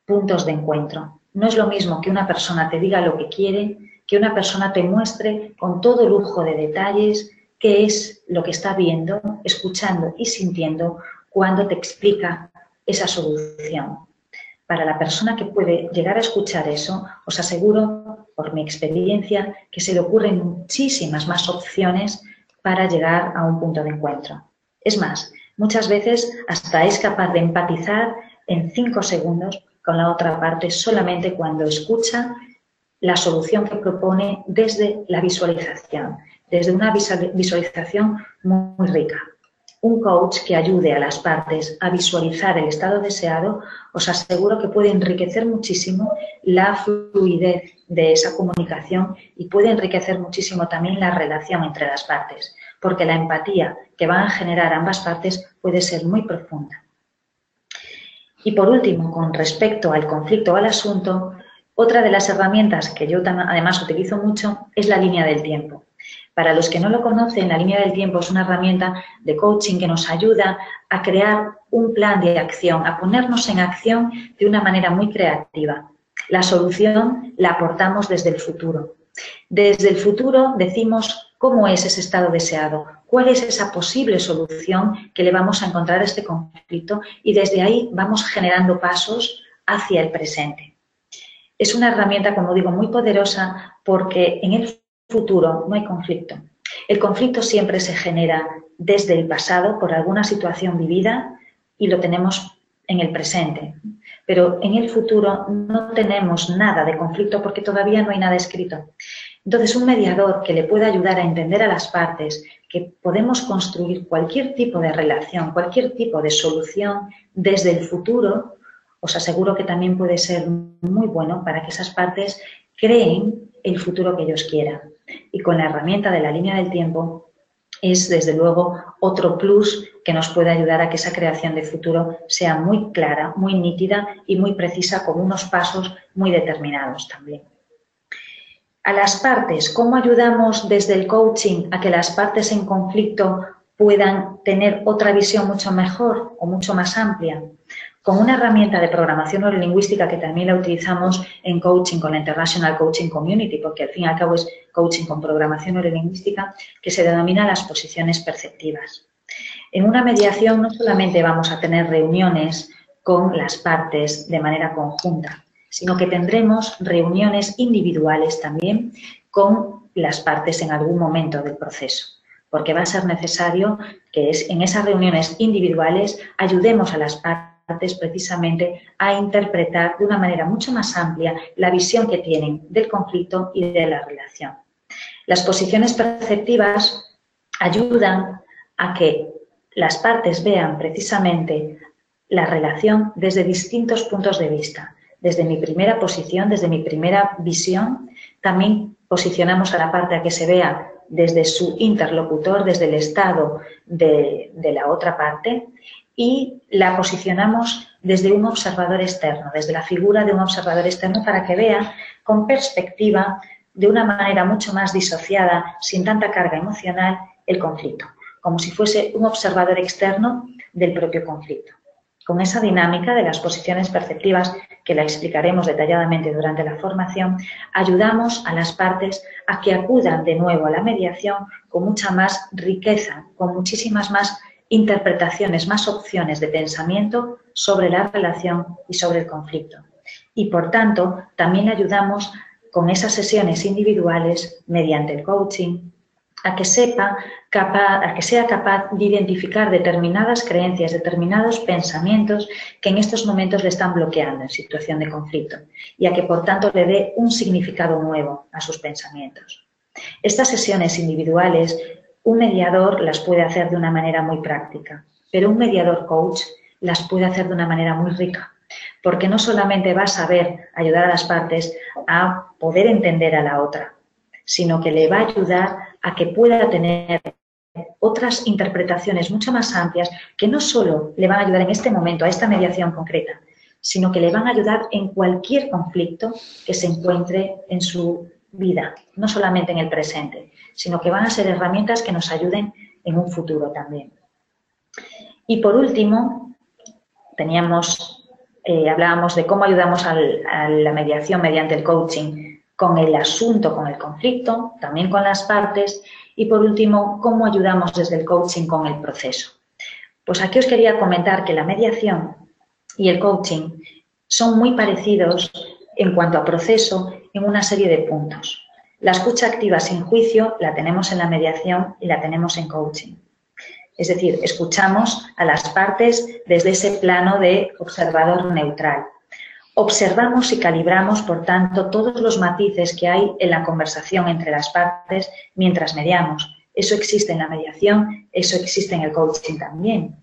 puntos de encuentro. No es lo mismo que una persona te diga lo que quiere, que una persona te muestre con todo lujo de detalles qué es lo que está viendo, escuchando y sintiendo cuando te explica esa solución. Para la persona que puede llegar a escuchar eso, os aseguro, por mi experiencia, que se le ocurren muchísimas más opciones para llegar a un punto de encuentro. Es más, muchas veces hasta es capaz de empatizar en 5 segundos con la otra parte solamente cuando escucha la solución que propone desde la visualización, desde una visualización muy rica. Un coach que ayude a las partes a visualizar el estado deseado, os aseguro que puede enriquecer muchísimo la fluidez de esa comunicación y puede enriquecer muchísimo también la relación entre las partes, porque la empatía que van a generar ambas partes puede ser muy profunda. Y por último, con respecto al conflicto o al asunto, otra de las herramientas que yo además utilizo mucho es la línea del tiempo. Para los que no lo conocen, la línea del tiempo es una herramienta de coaching que nos ayuda a crear un plan de acción, a ponernos en acción de una manera muy creativa. La solución la aportamos desde el futuro. Desde el futuro decimos cómo es ese estado deseado, cuál es esa posible solución que le vamos a encontrar a este conflicto y desde ahí vamos generando pasos hacia el presente. Es una herramienta, como digo, muy poderosa porque en el futuro no hay conflicto. El conflicto siempre se genera desde el pasado por alguna situación vivida y lo tenemos en el presente. Pero en el futuro no tenemos nada de conflicto porque todavía no hay nada escrito. Entonces, un mediador que le pueda ayudar a entender a las partes que podemos construir cualquier tipo de relación, cualquier tipo de solución desde el futuro, os aseguro que también puede ser muy bueno para que esas partes creen el futuro que ellos quieran. Y con la herramienta de la línea del tiempo es, desde luego, otro plus que nos puede ayudar a que esa creación de futuro sea muy clara, muy nítida y muy precisa, con unos pasos muy determinados también. A las partes, ¿cómo ayudamos desde el coaching a que las partes en conflicto puedan tener otra visión mucho mejor o mucho más amplia? Con una herramienta de programación neurolingüística que también la utilizamos en coaching con la International Coaching Community, porque al fin y al cabo es coaching con programación neurolingüística, que se denomina las posiciones perceptivas. En una mediación no solamente vamos a tener reuniones con las partes de manera conjunta, sino que tendremos reuniones individuales también con las partes en algún momento del proceso, porque va a ser necesario que en esas reuniones individuales ayudemos a las partes precisamente a interpretar de una manera mucho más amplia la visión que tienen del conflicto y de la relación. Las posiciones perceptivas ayudan a que las partes vean precisamente la relación desde distintos puntos de vista. Desde mi primera posición, desde mi primera visión, también posicionamos a la parte a que se vea desde su interlocutor, desde el estado de la otra parte, y la posicionamos desde un observador externo, desde la figura de un observador externo, para que vea con perspectiva, de una manera mucho más disociada, sin tanta carga emocional, el conflicto, como si fuese un observador externo del propio conflicto. Con esa dinámica de las posiciones perceptivas, que la explicaremos detalladamente durante la formación, ayudamos a las partes a que acudan de nuevo a la mediación con mucha más riqueza, con muchísimas más interpretaciones, más opciones de pensamiento sobre la relación y sobre el conflicto. Y, por tanto, también ayudamos con esas sesiones individuales, mediante el coaching, a que sea capaz de identificar determinadas creencias, determinados pensamientos que en estos momentos le están bloqueando en situación de conflicto y a que, por tanto, le dé un significado nuevo a sus pensamientos. Estas sesiones individuales, un mediador las puede hacer de una manera muy práctica, pero un mediador coach las puede hacer de una manera muy rica, porque no solamente va a saber ayudar a las partes a poder entender a la otra, sino que le va a ayudar a que pueda tener otras interpretaciones mucho más amplias que no solo le van a ayudar en este momento a esta mediación concreta, sino que le van a ayudar en cualquier conflicto que se encuentre en su vida, no solamente en el presente, sino que van a ser herramientas que nos ayuden en un futuro también. Y por último, hablábamos de cómo ayudamos a la mediación mediante el coaching con el asunto, con el conflicto, también con las partes, y por último, cómo ayudamos desde el coaching con el proceso. Pues aquí os quería comentar que la mediación y el coaching son muy parecidos en cuanto a proceso en una serie de puntos. La escucha activa sin juicio la tenemos en la mediación y la tenemos en coaching. Es decir, escuchamos a las partes desde ese plano de observador neutral. Observamos y calibramos, por tanto, todos los matices que hay en la conversación entre las partes mientras mediamos. Eso existe en la mediación, eso existe en el coaching también.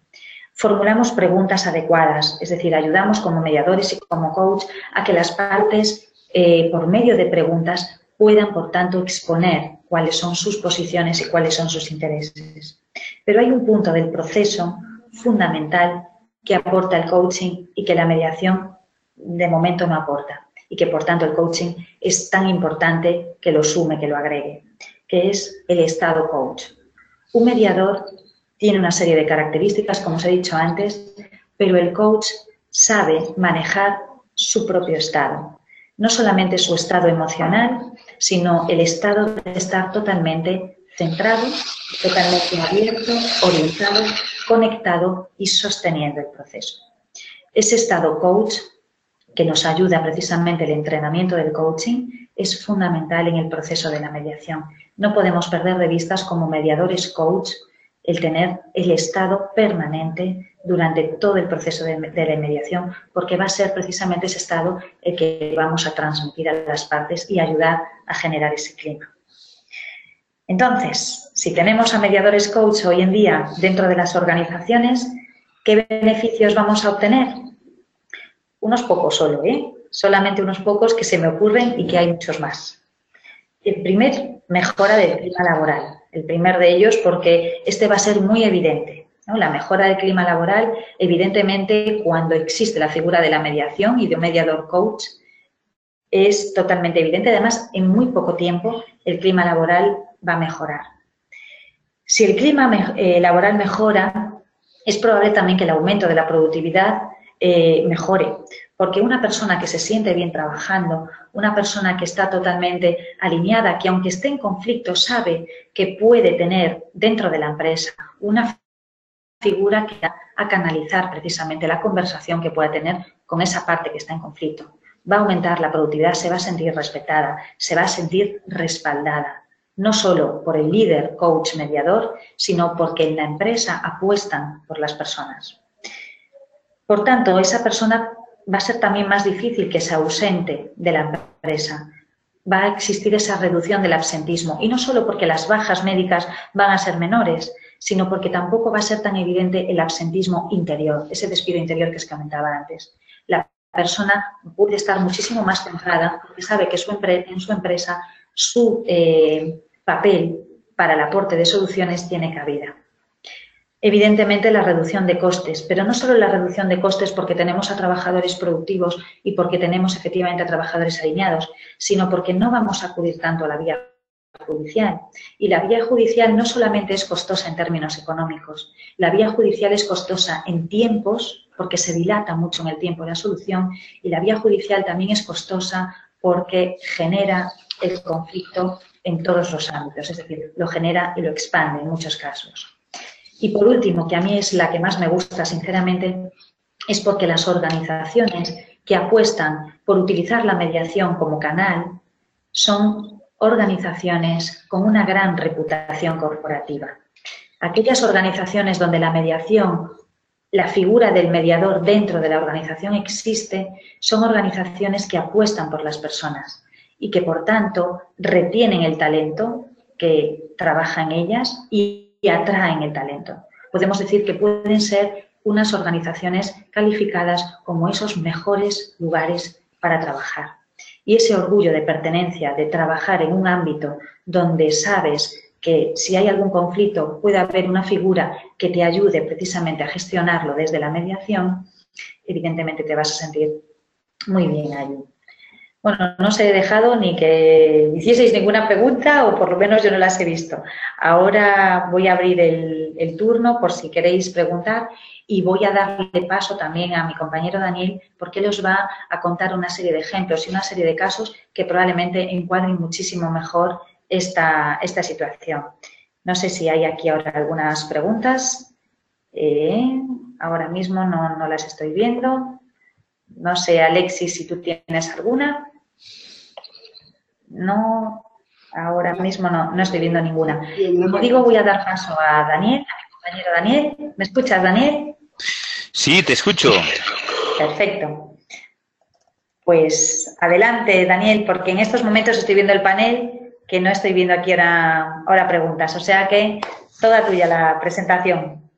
Formulamos preguntas adecuadas, es decir, ayudamos como mediadores y como coach a que las partes, por medio de preguntas, puedan, por tanto, exponer cuáles son sus posiciones y cuáles son sus intereses. Pero hay un punto del proceso fundamental que aporta el coaching y que la mediación de momento no aporta, y que, por tanto, el coaching es tan importante que lo sume, que lo agregue, que es el estado coach. Un mediador tiene una serie de características, como os he dicho antes, pero el coach sabe manejar su propio estado. No solamente su estado emocional, sino el estado de estar totalmente centrado, totalmente abierto, orientado, conectado y sosteniendo el proceso. Ese estado coach, que nos ayuda precisamente el entrenamiento del coaching, es fundamental en el proceso de la mediación. No podemos perder de vista como mediadores coach el tener el estado permanente durante todo el proceso de la mediación, porque va a ser precisamente ese estado el que vamos a transmitir a las partes y ayudar a generar ese clima. Entonces, si tenemos a mediadores coach hoy en día dentro de las organizaciones, ¿qué beneficios vamos a obtener? Unos pocos solo, solamente unos pocos que se me ocurren y que hay muchos más. El primer, mejora del clima laboral. El primer de ellos porque este va a ser muy evidente, ¿no? La mejora del clima laboral, evidentemente, cuando existe la figura de la mediación y de un mediador coach, es totalmente evidente. Además, en muy poco tiempo el clima laboral va a mejorar. Si el clima laboral mejora, es probable también que el aumento de la productividad mejore, porque una persona que se siente bien trabajando, una persona que está totalmente alineada, que aunque esté en conflicto sabe que puede tener dentro de la empresa una figura que va a canalizar precisamente la conversación que pueda tener con esa parte que está en conflicto. Va a aumentar la productividad, se va a sentir respetada, se va a sentir respaldada, no solo por el líder, coach, mediador, sino porque en la empresa apuestan por las personas. Por tanto, esa persona va a ser también más difícil que se ausente de la empresa. Va a existir esa reducción del absentismo. Y no solo porque las bajas médicas van a ser menores, sino porque tampoco va a ser tan evidente el absentismo interior, ese despido interior que os comentaba antes. La persona puede estar muchísimo más centrada porque sabe que en su empresa su papel para el aporte de soluciones tiene cabida. Evidentemente, la reducción de costes, pero no solo la reducción de costes porque tenemos a trabajadores productivos y porque tenemos efectivamente a trabajadores alineados, sino porque no vamos a acudir tanto a la vía judicial. Y la vía judicial no solamente es costosa en términos económicos, la vía judicial es costosa en tiempos, porque se dilata mucho en el tiempo la solución, y la vía judicial también es costosa porque genera el conflicto en todos los ámbitos, es decir, lo genera y lo expande en muchos casos. Y por último, que a mí es la que más me gusta, sinceramente, es porque las organizaciones que apuestan por utilizar la mediación como canal son organizaciones con una gran reputación corporativa. Aquellas organizaciones donde la mediación, la figura del mediador dentro de la organización existe, son organizaciones que apuestan por las personas y que, por tanto, retienen el talento que trabaja en ellas y atraen el talento. Podemos decir que pueden ser unas organizaciones calificadas como esos mejores lugares para trabajar. Y ese orgullo de pertenencia, de trabajar en un ámbito donde sabes que si hay algún conflicto puede haber una figura que te ayude precisamente a gestionarlo desde la mediación, evidentemente te vas a sentir muy bien allí. Bueno, no os he dejado ni que hicieseis ninguna pregunta o por lo menos yo no las he visto. Ahora voy a abrir el turno por si queréis preguntar y voy a darle paso también a mi compañero Daniel porque él os va a contar una serie de ejemplos y una serie de casos que probablemente encuadren muchísimo mejor esta situación. No sé si hay aquí ahora algunas preguntas. Ahora mismo no las estoy viendo. No sé, Alexis, si tú tienes alguna. No, ahora mismo no estoy viendo ninguna. Como digo, voy a dar paso a Daniel, a mi compañero Daniel. ¿Me escuchas, Daniel? Sí, te escucho. Perfecto. Pues adelante, Daniel, porque en estos momentos estoy viendo el panel, que no estoy viendo aquí ahora preguntas. O sea que toda tuya la presentación.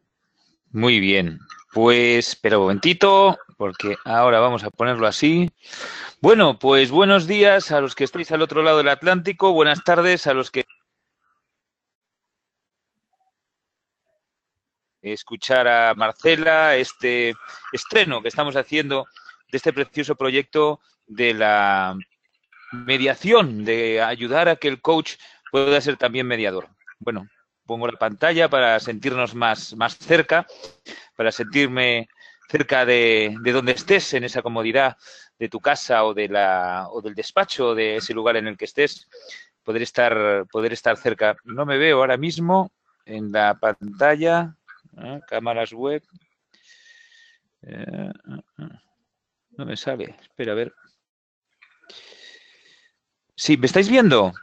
Muy bien. Pues espera un momentito, porque ahora vamos a ponerlo así. Bueno, pues buenos días a los que estáis al otro lado del Atlántico. Buenas tardes a los que escuchar a Marcela este estreno que estamos haciendo de este precioso proyecto de la mediación, de ayudar a que el coach pueda ser también mediador. Bueno, pongo la pantalla para sentirnos más cerca, para sentirme cerca de donde estés, en esa comodidad de tu casa o del despacho, de ese lugar en el que estés, poder estar cerca. No me veo ahora mismo en la pantalla. Cámaras web. No me sale. Espera, a ver. Sí, ¿me estáis viendo?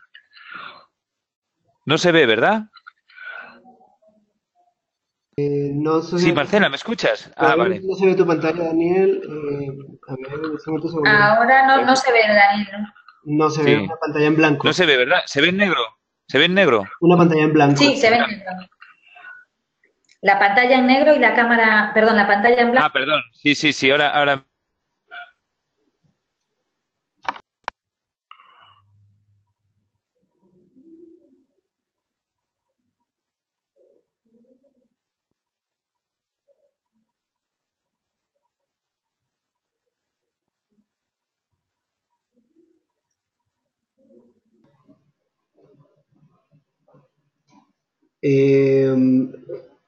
No se ve, ¿verdad? No se Sí, ve, Marcela, ¿me escuchas? Ah, todavía vale. no se ve tu pantalla, Daniel. A ver, en este momento se volvió. Ahora no se ve, Daniel, ¿no? No se ve Sí. una pantalla en No blanco. se ve, ¿verdad? ¿Se ve en negro? ¿Se ve en negro? Una pantalla en blanco. Sí, se ve en negro. La pantalla en negro y la cámara, perdón, la pantalla en blanco. Ah, perdón. Sí. Ahora.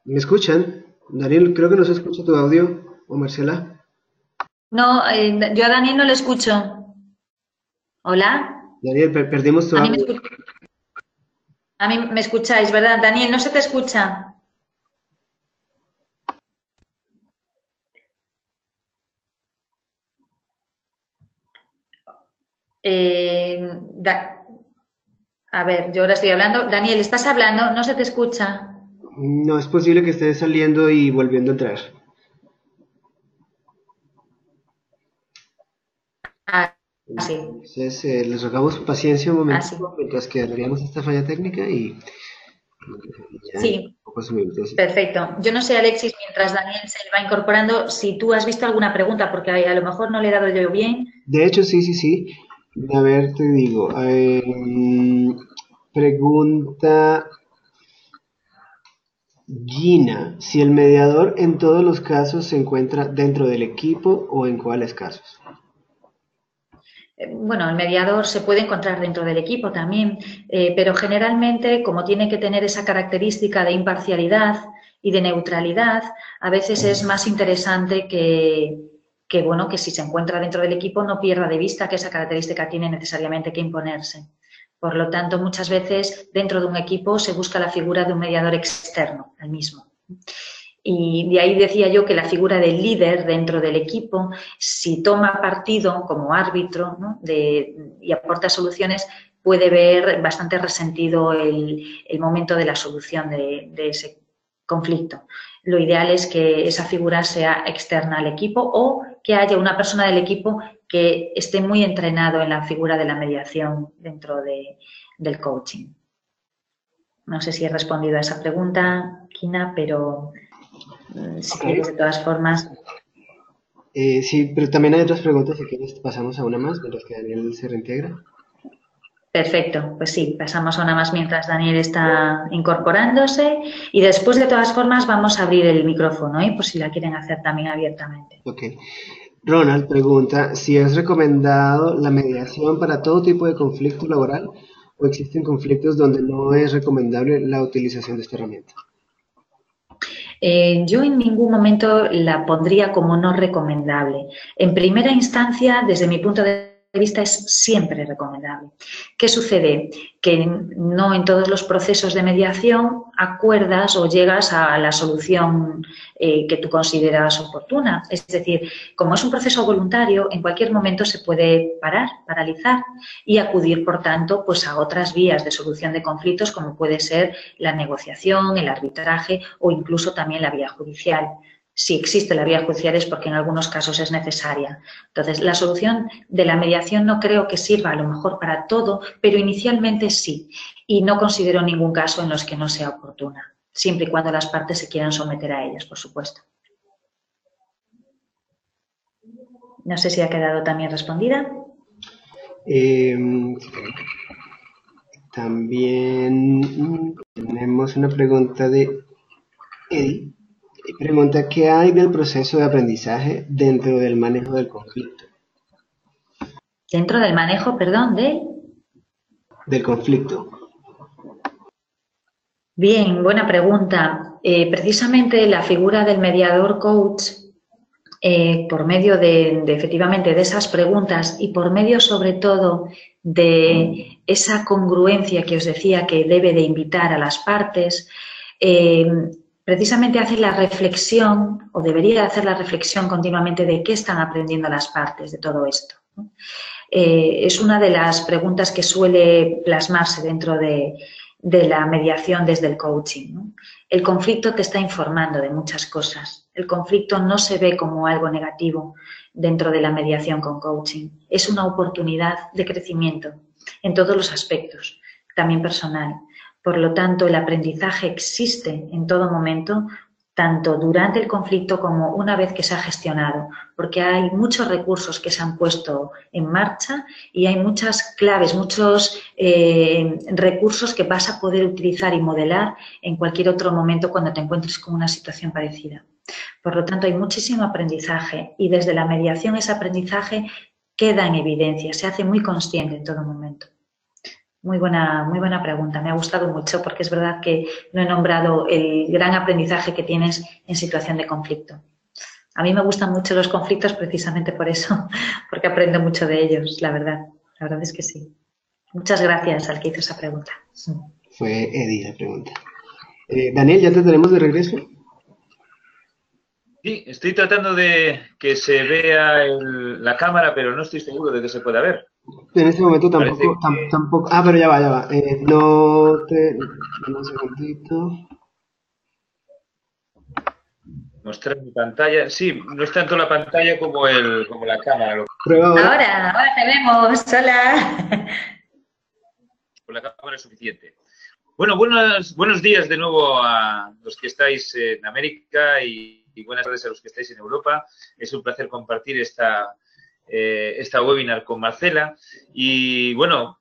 ¿Me escuchan? Daniel, creo que no se escucha tu audio. ¿O Marcela? No, yo a Daniel no le escucho. ¿Hola? Daniel, perdimos tu A mí me audio. A mí me escucháis, ¿verdad? Daniel, no se te escucha. A ver, yo ahora estoy hablando. Daniel, ¿estás hablando? No se te escucha. No es posible que estés saliendo y volviendo a entrar. Ah, sí. Entonces, les rogamos paciencia un Ah, momento sí. mientras que arreglamos esta falla técnica y ya en Sí, pocos minutos. perfecto. Yo no sé, Alexis, mientras Daniel se va incorporando, si tú has visto alguna pregunta, porque a lo mejor no le he dado yo bien. De hecho, sí. A ver, te digo. Pregunta Gina, si el mediador en todos los casos se encuentra dentro del equipo o en cuáles casos. Bueno, el mediador se puede encontrar dentro del equipo también, pero generalmente, como tiene que tener esa característica de imparcialidad y de neutralidad, a veces es más interesante bueno, que si se encuentra dentro del equipo no pierda de vista que esa característica tiene necesariamente que imponerse. Por lo tanto, muchas veces dentro de un equipo se busca la figura de un mediador externo al mismo. Y de ahí decía yo que la figura del líder dentro del equipo, si toma partido como árbitro, ¿no?, y aporta soluciones, puede ver bastante resentido el momento de la solución de ese conflicto. Lo ideal es que esa figura sea externa al equipo o que haya una persona del equipo que esté muy entrenado en la figura de la mediación dentro del coaching. No sé si he respondido a esa pregunta, Kina, pero si quieres, de todas formas. Sí, pero también hay otras preguntas, si quieres pasamos a una más mientras que Daniel se reintegra. Perfecto, pues sí, pasamos a una más mientras Daniel está incorporándose y después, de todas formas, vamos a abrir el micrófono, por si la quieren hacer también abiertamente. Ok. Ronald pregunta si es recomendado la mediación para todo tipo de conflicto laboral o existen conflictos donde no es recomendable la utilización de esta herramienta. Yo en ningún momento la pondría como no recomendable. En primera instancia, desde mi punto de vista es siempre recomendable. ¿Qué sucede? Que no en todos los procesos de mediación acuerdas o llegas a la solución que tú consideras oportuna. Es decir, como es un proceso voluntario, en cualquier momento se puede parar, paralizar y acudir, por tanto, pues a otras vías de solución de conflictos, como puede ser la negociación, el arbitraje o incluso también la vía judicial. Si existe la vía judicial es porque en algunos casos es necesaria. Entonces, la solución de la mediación no creo que sirva a lo mejor para todo, pero inicialmente sí. Y no considero ningún caso en los que no sea oportuna, siempre y cuando las partes se quieran someter a ellas, por supuesto. No sé si ha quedado también respondida. También tenemos una pregunta de Eddie. Pregunta, ¿qué hay del proceso de aprendizaje dentro del manejo del conflicto? Dentro del manejo, perdón, Del conflicto. Bien, buena pregunta. Precisamente la figura del mediador coach, por medio efectivamente de esas preguntas y por medio sobre todo de esa congruencia que os decía que debe de invitar a las partes, precisamente hace la reflexión o debería hacer la reflexión continuamente de qué están aprendiendo las partes de todo esto, ¿no? Es una de las preguntas que suele plasmarse dentro de la mediación desde el coaching, ¿no? El conflicto te está informando de muchas cosas. El conflicto no se ve como algo negativo dentro de la mediación con coaching. Es una oportunidad de crecimiento en todos los aspectos, también personal. Por lo tanto, el aprendizaje existe en todo momento, tanto durante el conflicto como una vez que se ha gestionado, porque hay muchos recursos que se han puesto en marcha y hay muchas claves, muchos recursos que vas a poder utilizar y modelar en cualquier otro momento cuando te encuentres con una situación parecida. Por lo tanto, hay muchísimo aprendizaje y desde la mediación ese aprendizaje queda en evidencia, se hace muy consciente en todo momento. Muy buena pregunta. Me ha gustado mucho porque es verdad que no he nombrado el gran aprendizaje que tienes en situación de conflicto. A mí me gustan mucho los conflictos precisamente por eso, porque aprendo mucho de ellos, la verdad. La verdad es que sí. Muchas gracias al que hizo esa pregunta. Fue Eddie la pregunta. Daniel, ¿ya te tenemos de regreso? Sí, estoy tratando de que se vea la cámara, pero no estoy seguro de que se pueda ver. En este momento Parece tampoco, que tampoco. Ah, pero ya va, ya va. No te. Dame un segundito. mostrar mi pantalla. Sí, no es tanto la pantalla como la cámara. Prueba ahora. Ahora te vemos. Hola. Con la cámara es suficiente. Bueno, buenos días de nuevo a los que estáis en América y buenas tardes a los que estáis en Europa. Es un placer compartir esta webinar con Marcela. Y bueno,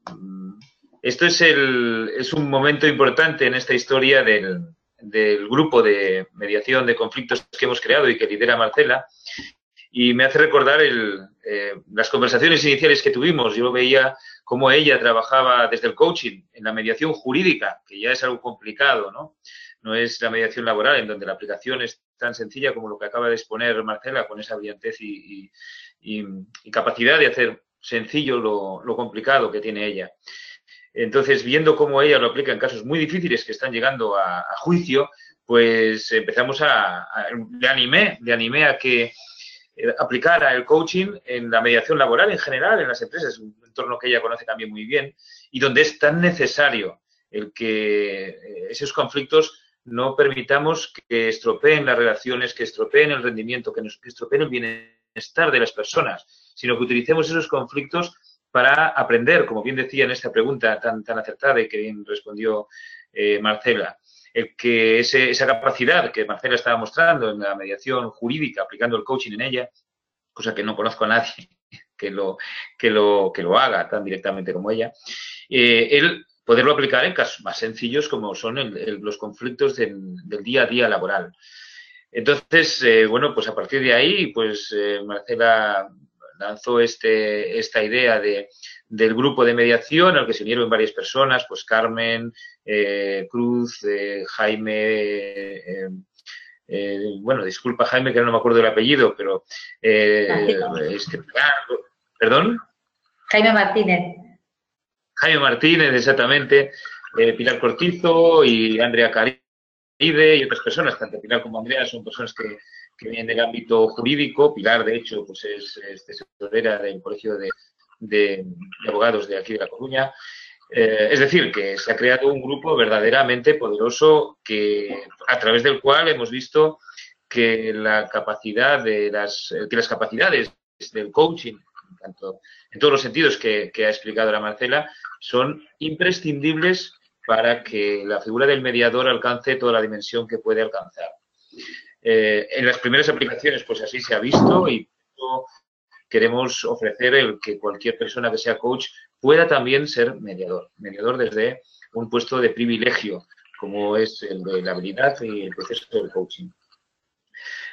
esto es un momento importante en esta historia del grupo de mediación de conflictos que hemos creado y que lidera Marcela. Y me hace recordar las conversaciones iniciales que tuvimos. Yo veía cómo ella trabajaba desde el coaching en la mediación jurídica, que ya es algo complicado, ¿no? No es la mediación laboral, en donde la aplicación es tan sencilla como lo que acaba de exponer Marcela, con esa brillantez y capacidad de hacer sencillo lo complicado que tiene ella. Entonces, viendo cómo ella lo aplica en casos muy difíciles que están llegando a juicio, pues empezamos le animé a que aplicara el coaching en la mediación laboral en general, en las empresas, un entorno que ella conoce también muy bien, y donde es tan necesario el que esos conflictos no permitamos que estropeen las relaciones, que estropeen el rendimiento, que estropeen el bienestar de las personas, sino que utilicemos esos conflictos para aprender, como bien decía en esta pregunta tan acertada y que bien respondió Marcela. Que esa capacidad que Marcela estaba mostrando en la mediación jurídica, aplicando el coaching en ella, cosa que no conozco a nadie que lo haga tan directamente como ella, el poderlo aplicar en casos más sencillos como son los conflictos del día a día laboral. Entonces, bueno, pues a partir de ahí, pues Marcela lanzó esta idea del grupo de mediación al que se unieron varias personas, pues Carmen, Cruz, Jaime, bueno, disculpa Jaime que no me acuerdo del apellido, pero ¿perdón? Jaime Martínez. Jaime Martínez, exactamente, Pilar Cortizo y Andrea Caride y otras personas, tanto Pilar como Andrea, son personas que vienen del ámbito jurídico. Pilar, de hecho, pues es tesorera del Colegio de Abogados de aquí de La Coruña. Es decir, que se ha creado un grupo verdaderamente poderoso a través del cual hemos visto que las capacidades del coaching, tanto en todos los sentidos que ha explicado la Marcela, son imprescindibles para que la figura del mediador alcance toda la dimensión que puede alcanzar. En las primeras aplicaciones, pues así se ha visto, y queremos ofrecer el que cualquier persona que sea coach pueda también ser mediador desde un puesto de privilegio, como es el de la habilidad y el proceso del coaching.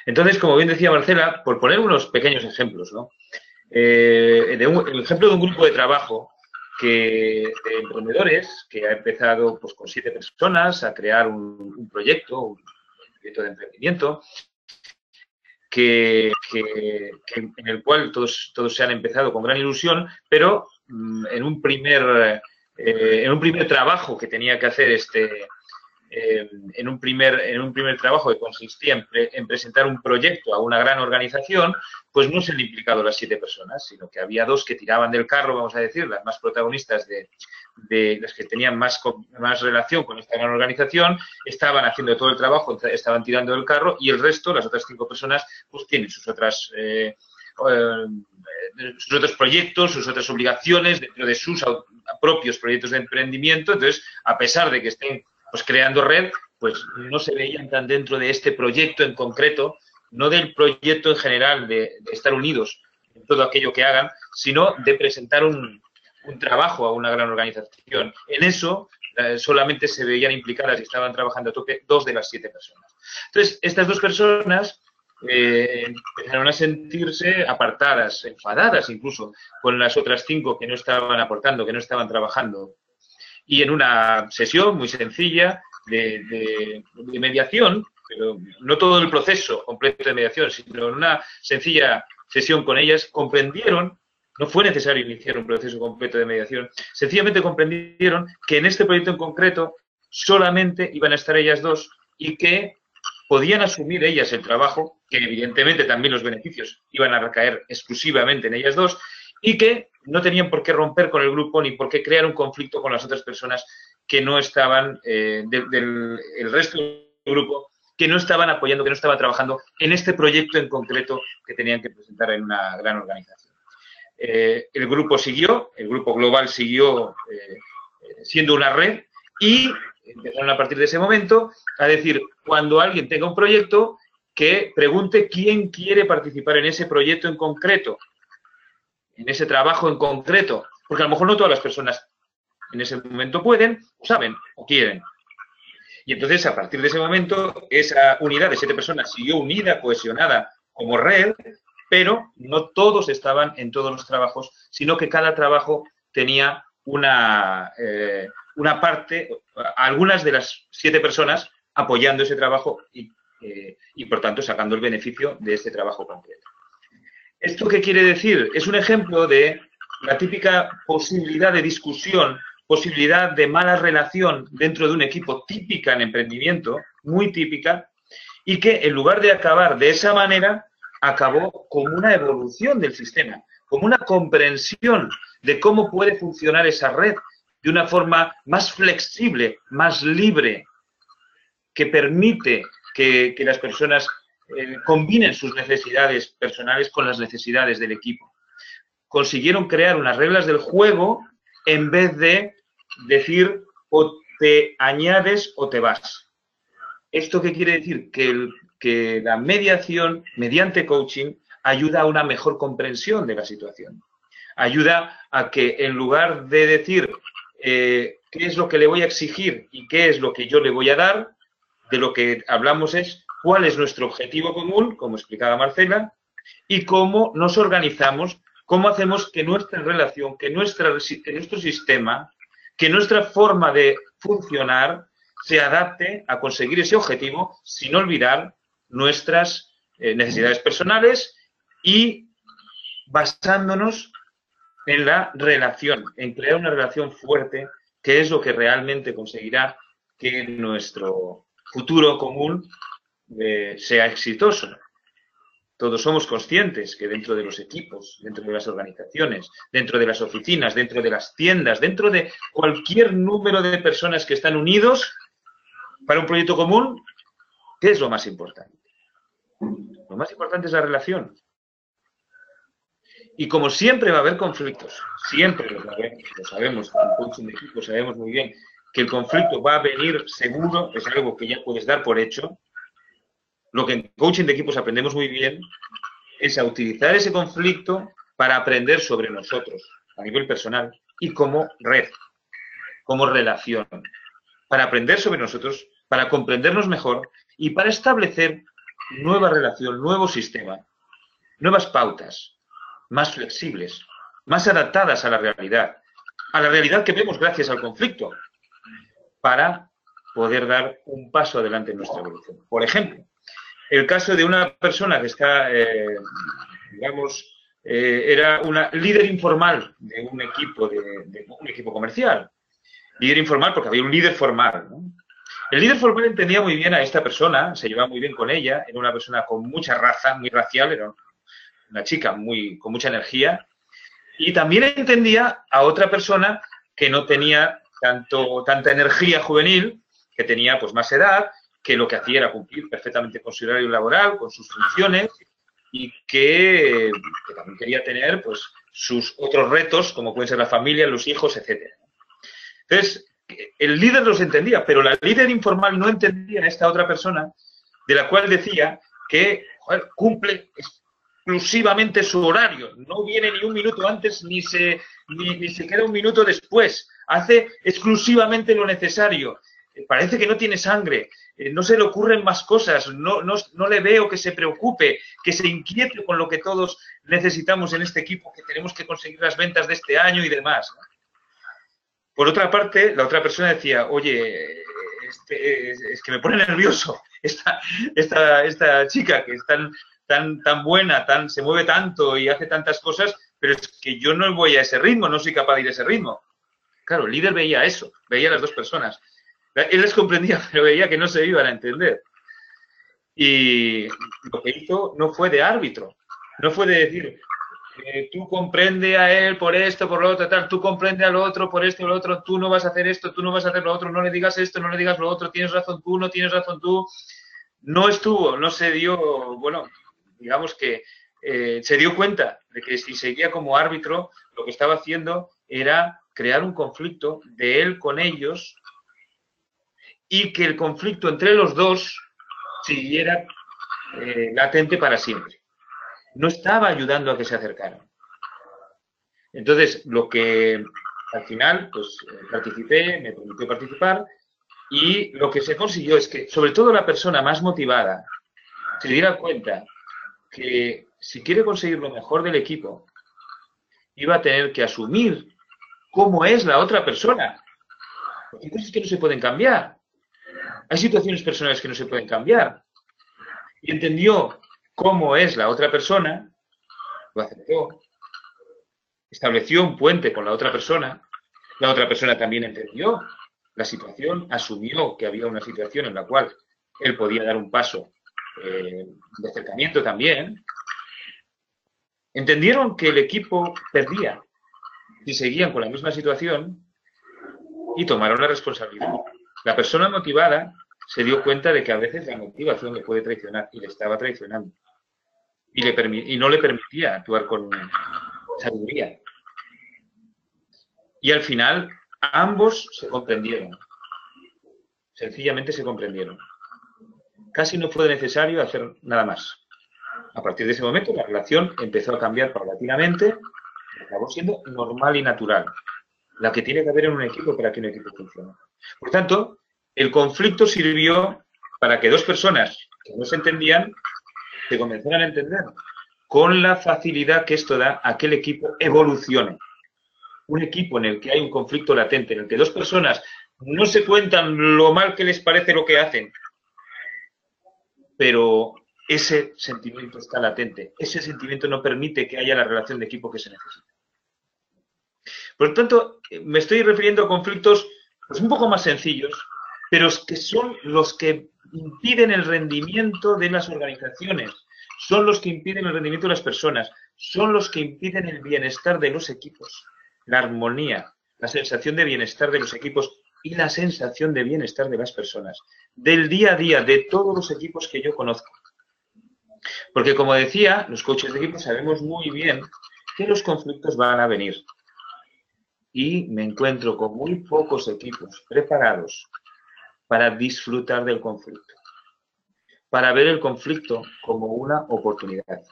Entonces, como bien decía Marcela, por poner unos pequeños ejemplos, ¿no? El ejemplo de un grupo de trabajo de emprendedores que ha empezado pues, con 7 personas a crear un proyecto de emprendimiento, en el cual todos se han empezado con gran ilusión, pero en un primer trabajo que tenía que hacer en un primer trabajo que consistía en presentar un proyecto a una gran organización, pues no se han implicado las 7 personas, sino que había 2 que tiraban del carro, vamos a decir, las más protagonistas de las que tenían más relación con esta gran organización, estaban haciendo todo el trabajo, estaban tirando del carro, y el resto, las otras 5 personas, pues tienen sus otros proyectos, sus otras obligaciones dentro de sus propios proyectos de emprendimiento. Entonces, a pesar de que estén pues creando red, pues no se veían tan dentro de este proyecto en concreto, no del proyecto en general de estar unidos en todo aquello que hagan, sino de presentar un trabajo a una gran organización. En eso solamente se veían implicadas y estaban trabajando a tope 2 de las 7 personas. Entonces, estas 2 personas empezaron a sentirse apartadas, enfadadas incluso, con las otras 5 que no estaban aportando, que no estaban trabajando. Y en una sesión muy sencilla de mediación, pero no todo el proceso completo de mediación, sino en una sencilla sesión con ellas, comprendieron, no fue necesario iniciar un proceso completo de mediación, sencillamente comprendieron que en este proyecto en concreto solamente iban a estar ellas 2 y que podían asumir ellas el trabajo, que evidentemente también los beneficios iban a recaer exclusivamente en ellas 2, y que no tenían por qué romper con el grupo ni por qué crear un conflicto con las otras personas que no estaban, el resto del grupo, que no estaban apoyando, que no estaban trabajando en este proyecto en concreto que tenían que presentar en una gran organización. El grupo global siguió siendo una red, y empezaron a partir de ese momento a decir, cuando alguien tenga un proyecto, que pregunte quién quiere participar en ese proyecto en concreto, en ese trabajo en concreto, porque a lo mejor no todas las personas en ese momento pueden, o saben, o quieren. Y entonces, a partir de ese momento, esa unidad de 7 personas siguió unida, cohesionada como red, pero no todos estaban en todos los trabajos, sino que cada trabajo tenía una parte, algunas de las 7 personas apoyando ese trabajo y, por tanto, sacando el beneficio de ese trabajo concreto. ¿Esto qué quiere decir? Es un ejemplo de la típica posibilidad de discusión, posibilidad de mala relación dentro de un equipo típica en emprendimiento, muy típica, y que en lugar de acabar de esa manera, acabó como una evolución del sistema, como una comprensión de cómo puede funcionar esa red de una forma más flexible, más libre, que permite que las personas combinen sus necesidades personales con las necesidades del equipo. Consiguieron crear unas reglas del juego en vez de decir o te añades o te vas. ¿Esto qué quiere decir? Que la mediación mediante coaching ayuda a una mejor comprensión de la situación. Ayuda a que en lugar de decir qué es lo que le voy a exigir y qué es lo que yo le voy a dar, de lo que hablamos es cuál es nuestro objetivo común, como explicaba Marcela, y cómo nos organizamos, cómo hacemos que nuestra relación, que nuestro sistema, que nuestra forma de funcionar se adapte a conseguir ese objetivo sin olvidar nuestras necesidades personales y basándonos en la relación, en crear una relación fuerte, que es lo que realmente conseguirá que nuestro futuro común sea exitoso. Todos somos conscientes que dentro de los equipos, dentro de las organizaciones, dentro de las oficinas, dentro de las tiendas, dentro de cualquier número de personas que están unidos para un proyecto común, ¿qué es lo más importante? Lo más importante es la relación. Y como siempre va a haber conflictos, siempre lo sabemos, en coaching de equipo sabemos muy bien que el conflicto va a venir seguro, es algo que ya puedes dar por hecho. Lo que en coaching de equipos aprendemos muy bien es a utilizar ese conflicto para aprender sobre nosotros a nivel personal y como red, como relación, para aprender sobre nosotros, para comprendernos mejor y para establecer nueva relación, nuevo sistema, nuevas pautas, más flexibles, más adaptadas a la realidad que vemos gracias al conflicto, para poder dar un paso adelante en nuestra evolución. Por ejemplo, el caso de una persona que está, era una líder informal de un equipo, de un equipo comercial. Líder informal porque había un líder formal, ¿no? El líder formal entendía muy bien a esta persona, se llevaba muy bien con ella, era una persona con mucha raza, muy racial, era una chica con mucha energía, y también entendía a otra persona que no tenía tanta energía juvenil, que tenía pues más edad, que lo que hacía era cumplir perfectamente con su horario laboral, con sus funciones, y que también quería tener pues sus otros retos, como pueden ser la familia, los hijos, etcétera. Entonces, el líder los entendía, pero la líder informal no entendía a esta otra persona, de la cual decía que cumple exclusivamente su horario, no viene ni un minuto antes ni se queda un minuto después, hace exclusivamente lo necesario, parece que no tiene sangre, no se le ocurren más cosas, no le veo que se preocupe, que se inquiete con lo que todos necesitamos en este equipo, que tenemos que conseguir las ventas de este año y demás, ¿no? Por otra parte, la otra persona decía, oye, es que me pone nervioso esta chica que es tan buena, se mueve tanto y hace tantas cosas, pero es que yo no voy a ese ritmo, no soy capaz de ir a ese ritmo. Claro, el líder veía eso, veía a las dos personas. Él les comprendía, pero veía que no se iban a entender. Y lo que hizo no fue de árbitro, no fue de decir, tú comprende a él por esto, por lo otro, tal, tú comprende al otro por esto y lo otro, tú no vas a hacer esto, tú no vas a hacer lo otro, no le digas esto, no le digas lo otro, tienes razón tú, no tienes razón tú. No estuvo, no se dio, bueno, digamos que se dio cuenta de que si seguía como árbitro, lo que estaba haciendo era crear un conflicto de él con ellos y que el conflicto entre los dos siguiera latente para siempre. No estaba ayudando a que se acercaran. Entonces, lo que al final, pues participé, me permitió participar y lo que se consiguió es que, sobre todo la persona más motivada, se diera cuenta que si quiere conseguir lo mejor del equipo, iba a tener que asumir cómo es la otra persona. Porque hay cosas que no se pueden cambiar. Hay situaciones personales que no se pueden cambiar. Y entendió cómo es la otra persona, lo aceptó, estableció un puente con la otra persona también entendió la situación, asumió que había una situación en la cual él podía dar un paso de acercamiento también. Entendieron que el equipo perdía si seguían con la misma situación y tomaron la responsabilidad. La persona motivada se dio cuenta de que a veces la motivación le puede traicionar y le estaba traicionando y no le permitía actuar con sabiduría. Y al final ambos se comprendieron. Sencillamente se comprendieron. Casi no fue necesario hacer nada más. A partir de ese momento la relación empezó a cambiar paulatinamente, acabó siendo normal y natural, la que tiene que haber en un equipo para que un equipo funcione. Por tanto, el conflicto sirvió para que dos personas que no se entendían se comenzaran a entender, con la facilidad que esto da a que el equipo evolucione. Un equipo en el que hay un conflicto latente, en el que dos personas no se cuentan lo mal que les parece lo que hacen, pero ese sentimiento está latente. Ese sentimiento no permite que haya la relación de equipo que se necesita. Por lo tanto, me estoy refiriendo a conflictos pues, un poco más sencillos, pero que son los que impiden el rendimiento de las organizaciones, son los que impiden el rendimiento de las personas, son los que impiden el bienestar de los equipos, la armonía, la sensación de bienestar de los equipos y la sensación de bienestar de las personas, del día a día, de todos los equipos que yo conozco. Porque, como decía, los coaches de equipo sabemos muy bien que los conflictos van a venir. Y me encuentro con muy pocos equipos preparados para disfrutar del conflicto, para ver el conflicto como una oportunidad.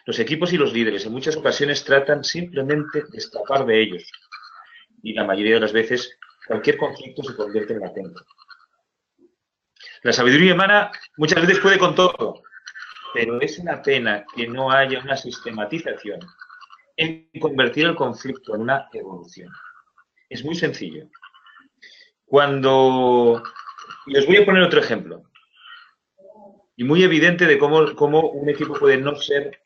Los equipos y los líderes en muchas ocasiones tratan simplemente de escapar de ellos. Y la mayoría de las veces cualquier conflicto se convierte en latente. La sabiduría humana muchas veces puede con todo, pero es una pena que no haya una sistematización en convertir el conflicto en una evolución. Es muy sencillo. Y os voy a poner otro ejemplo, y muy evidente de cómo un equipo puede no ser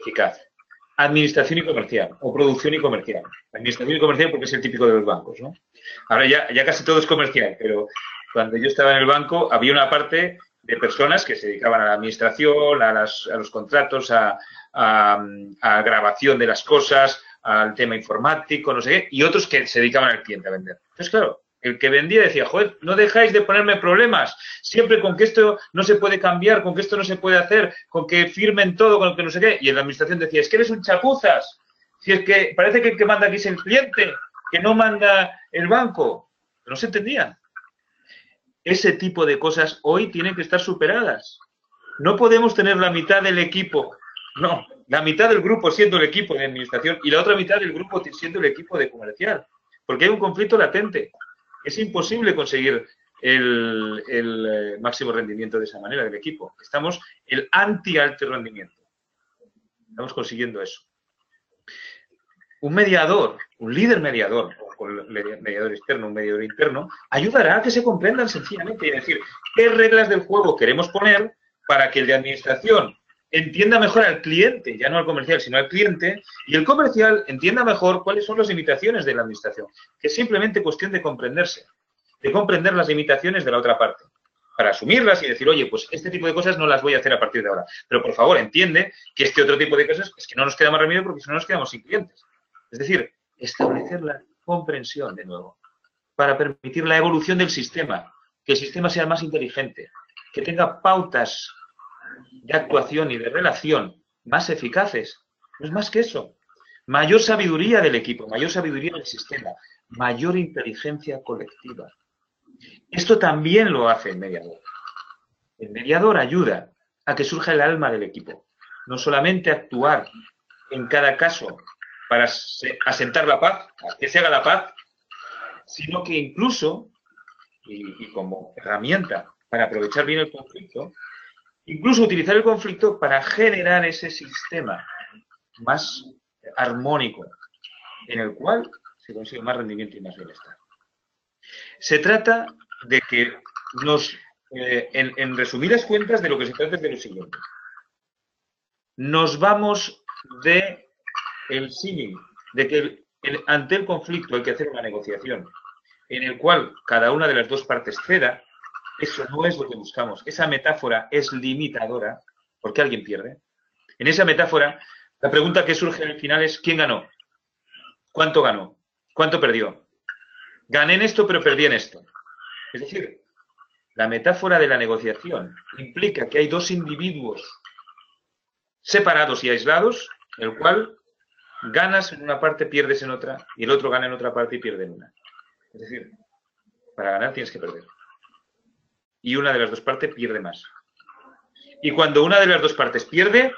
eficaz. Administración y comercial, o producción y comercial. Administración y comercial porque es el típico de los bancos, ¿no? Ahora ya casi todo es comercial, pero cuando yo estaba en el banco había una parte de personas que se dedicaban a la administración, a los contratos, a grabación de las cosas, al tema informático, no sé qué, y otros que se dedicaban al cliente a vender. Entonces, claro, el que vendía decía, joder, no dejáis de ponerme problemas, siempre con que esto no se puede cambiar, con que esto no se puede hacer, con que firmen todo, con que no sé qué. Y en la administración decía, es que eres un chapuzas, si es que parece que el que manda aquí es el cliente, que no manda el banco. No se entendía. Ese tipo de cosas hoy tienen que estar superadas. No podemos tener la mitad del equipo, no, la mitad del grupo siendo el equipo de administración y la otra mitad del grupo siendo el equipo de comercial, porque hay un conflicto latente. Es imposible conseguir el máximo rendimiento de esa manera del equipo. Estamos el anti-alto rendimiento. Estamos consiguiendo eso. Un mediador, un líder mediador, o un mediador externo, un mediador interno, ayudará a que se comprendan sencillamente y decir qué reglas del juego queremos poner para que el de administración entienda mejor al cliente, ya no al comercial, sino al cliente, y el comercial entienda mejor cuáles son las limitaciones de la administración, que es simplemente cuestión de comprenderse, de comprender las limitaciones de la otra parte, para asumirlas y decir, oye, pues este tipo de cosas no las voy a hacer a partir de ahora, pero por favor entiende que este otro tipo de cosas es que no nos queda más remedio porque si no nos quedamos sin clientes. Es decir, establecer la comprensión de nuevo, para permitir la evolución del sistema, que el sistema sea más inteligente, que tenga pautas de actuación y de relación más eficaces. No es más que eso. Mayor sabiduría del equipo, mayor sabiduría del sistema, mayor inteligencia colectiva. Esto también lo hace el mediador. El mediador ayuda a que surja el alma del equipo. No solamente actuar en cada caso para asentar la paz, que se haga la paz, sino que incluso, y como herramienta para aprovechar bien el conflicto, incluso utilizar el conflicto para generar ese sistema más armónico en el cual se consigue más rendimiento y más bienestar. Se trata de que en resumidas cuentas, de lo que se trata es de lo siguiente. Nos vamos de el símil, de que ante el conflicto hay que hacer una negociación en el cual cada una de las dos partes ceda. Eso no es lo que buscamos. Esa metáfora es limitadora porque alguien pierde. En esa metáfora, la pregunta que surge al final es ¿quién ganó? ¿Cuánto ganó? ¿Cuánto perdió? Gané en esto, pero perdí en esto. Es decir, la metáfora de la negociación implica que hay dos individuos separados y aislados, en el cual ganas en una parte, pierdes en otra, y el otro gana en otra parte y pierde en una. Es decir, para ganar tienes que perder. Y una de las dos partes pierde más. Y cuando una de las dos partes pierde,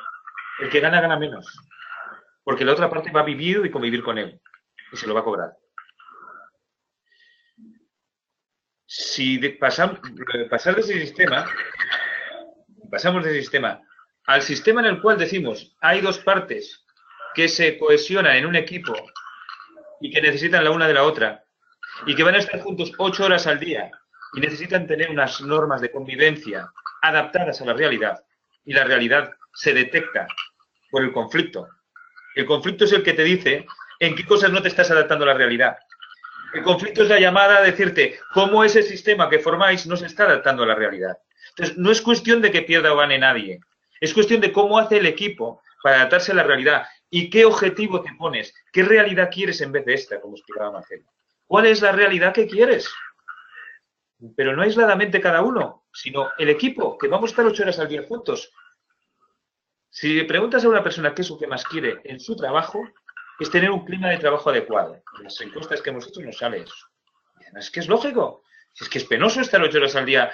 el que gana, gana menos. Porque la otra parte va a vivir y convivir con él. Y se lo va a cobrar. Si pasamos de ese sistema, pasamos de ese sistema al sistema en el cual decimos hay dos partes que se cohesionan en un equipo y que necesitan la una de la otra y que van a estar juntos 8 horas al día y necesitan tener unas normas de convivencia adaptadas a la realidad y la realidad se detecta por el conflicto El conflicto es el que te dice en qué cosas no te estás adaptando a la realidad. El conflicto es la llamada a decirte cómo ese sistema que formáis no se está adaptando a la realidad. Entonces, no es cuestión de que pierda o gane nadie. Es cuestión de cómo hace el equipo para adaptarse a la realidad y qué objetivo te pones, qué realidad quieres en vez de esta, como explicaba Marcelo. ¿Cuál es la realidad que quieres? Pero no aisladamente cada uno, sino el equipo, que vamos a estar 8 horas al día juntos. Si le preguntas a una persona qué es lo que más quiere en su trabajo, es tener un clima de trabajo adecuado. En las encuestas que hemos hecho nos sale eso. Y además es que es lógico. Es que es penoso estar 8 horas al día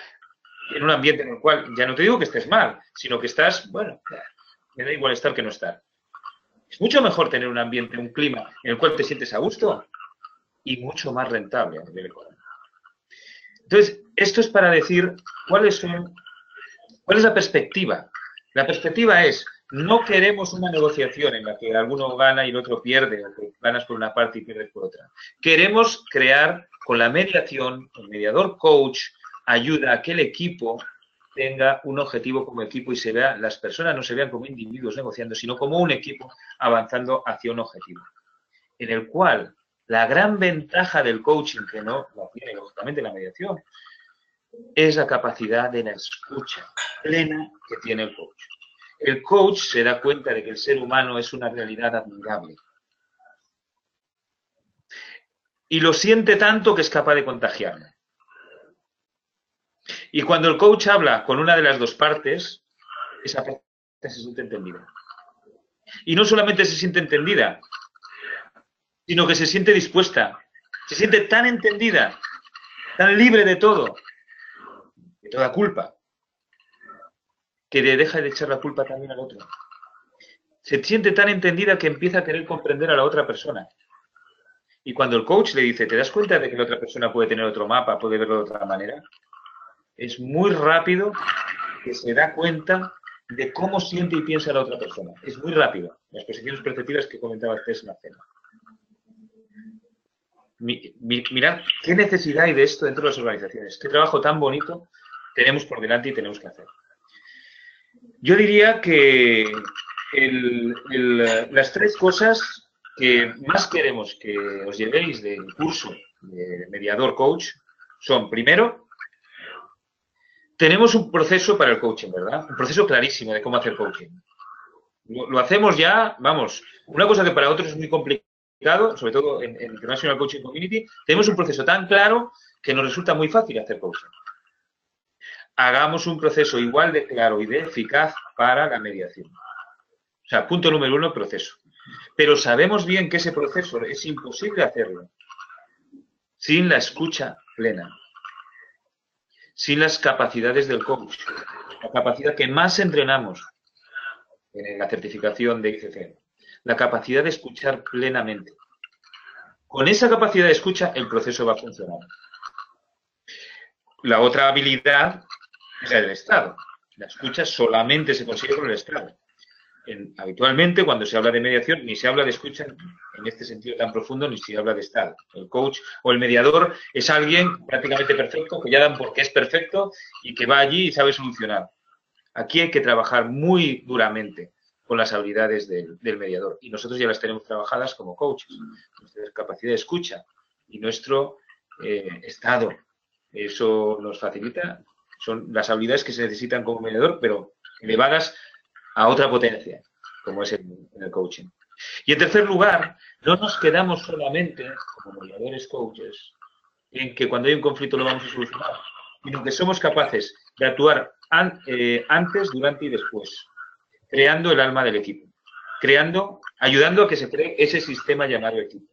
en un ambiente en el cual, ya no te digo que estés mal, sino que estás, bueno, me da igual estar que no estar. Es mucho mejor tener un ambiente, un clima en el cual te sientes a gusto y mucho más rentable a nivel económico. Entonces, esto es para decir cuál es la perspectiva. La perspectiva es, no queremos una negociación en la que alguno gana y el otro pierde, o que ganas por una parte y pierdes por otra. Queremos crear, con la mediación, el mediador coach ayuda a que el equipo tenga un objetivo como equipo y las personas no se vean como individuos negociando, sino como un equipo avanzando hacia un objetivo. En el cual la gran ventaja del coaching, que no la tiene lógicamente la mediación, es la capacidad de la escucha plena que tiene el coach. El coach se da cuenta de que el ser humano es una realidad admirable. Y lo siente tanto que es capaz de contagiarlo. Y cuando el coach habla con una de las dos partes, esa parte se siente entendida. Y no solamente se siente entendida, sino que se siente dispuesta. Se siente tan entendida, tan libre de todo, de toda culpa, que le deja de echar la culpa también al otro. Se siente tan entendida que empieza a querer comprender a la otra persona. Y cuando el coach le dice, ¿te das cuenta de que la otra persona puede tener otro mapa, puede verlo de otra manera? Es muy rápido que se da cuenta de cómo siente y piensa la otra persona. Es muy rápido. Las posiciones perceptivas que comentaba antes en la cena. Mirad qué necesidad hay de esto dentro de las organizaciones. Qué trabajo tan bonito tenemos por delante y tenemos que hacer. Yo diría que las 3 cosas que más queremos que os llevéis del curso de mediador coach son, primero, tenemos un proceso para el coaching, ¿verdad? Un proceso clarísimo de cómo hacer coaching. Lo hacemos ya, vamos, una cosa que para otros es muy complicado, sobre todo en International Coaching Community, tenemos un proceso tan claro que nos resulta muy fácil hacer coaching. Hagamos un proceso igual de claro y de eficaz para la mediación. O sea, punto número 1, proceso. Pero sabemos bien que ese proceso es imposible hacerlo sin la escucha plena, sin las capacidades del coach, la capacidad que más entrenamos en la certificación de ICC, la capacidad de escuchar plenamente. Con esa capacidad de escucha, el proceso va a funcionar. La otra habilidad es la del Estado. La escucha solamente se consigue con el Estado. Habitualmente, cuando se habla de mediación, ni se habla de escucha en este sentido tan profundo, ni se habla de Estado. El coach o el mediador es alguien prácticamente perfecto, que ya dan por qué es perfecto y que va allí y sabe solucionar. Aquí hay que trabajar muy duramente con las habilidades del mediador. Y nosotros ya las tenemos trabajadas como coaches. Nuestra capacidad de escucha y nuestro estado. Eso nos facilita. Son las habilidades que se necesitan como mediador, pero elevadas a otra potencia, como es en el coaching. Y en tercer lugar, no nos quedamos solamente, como mediadores coaches, en que cuando hay un conflicto lo vamos a solucionar, sino que somos capaces de actuar antes, durante y después, creando el alma del equipo, ayudando a que se cree ese sistema llamado equipo.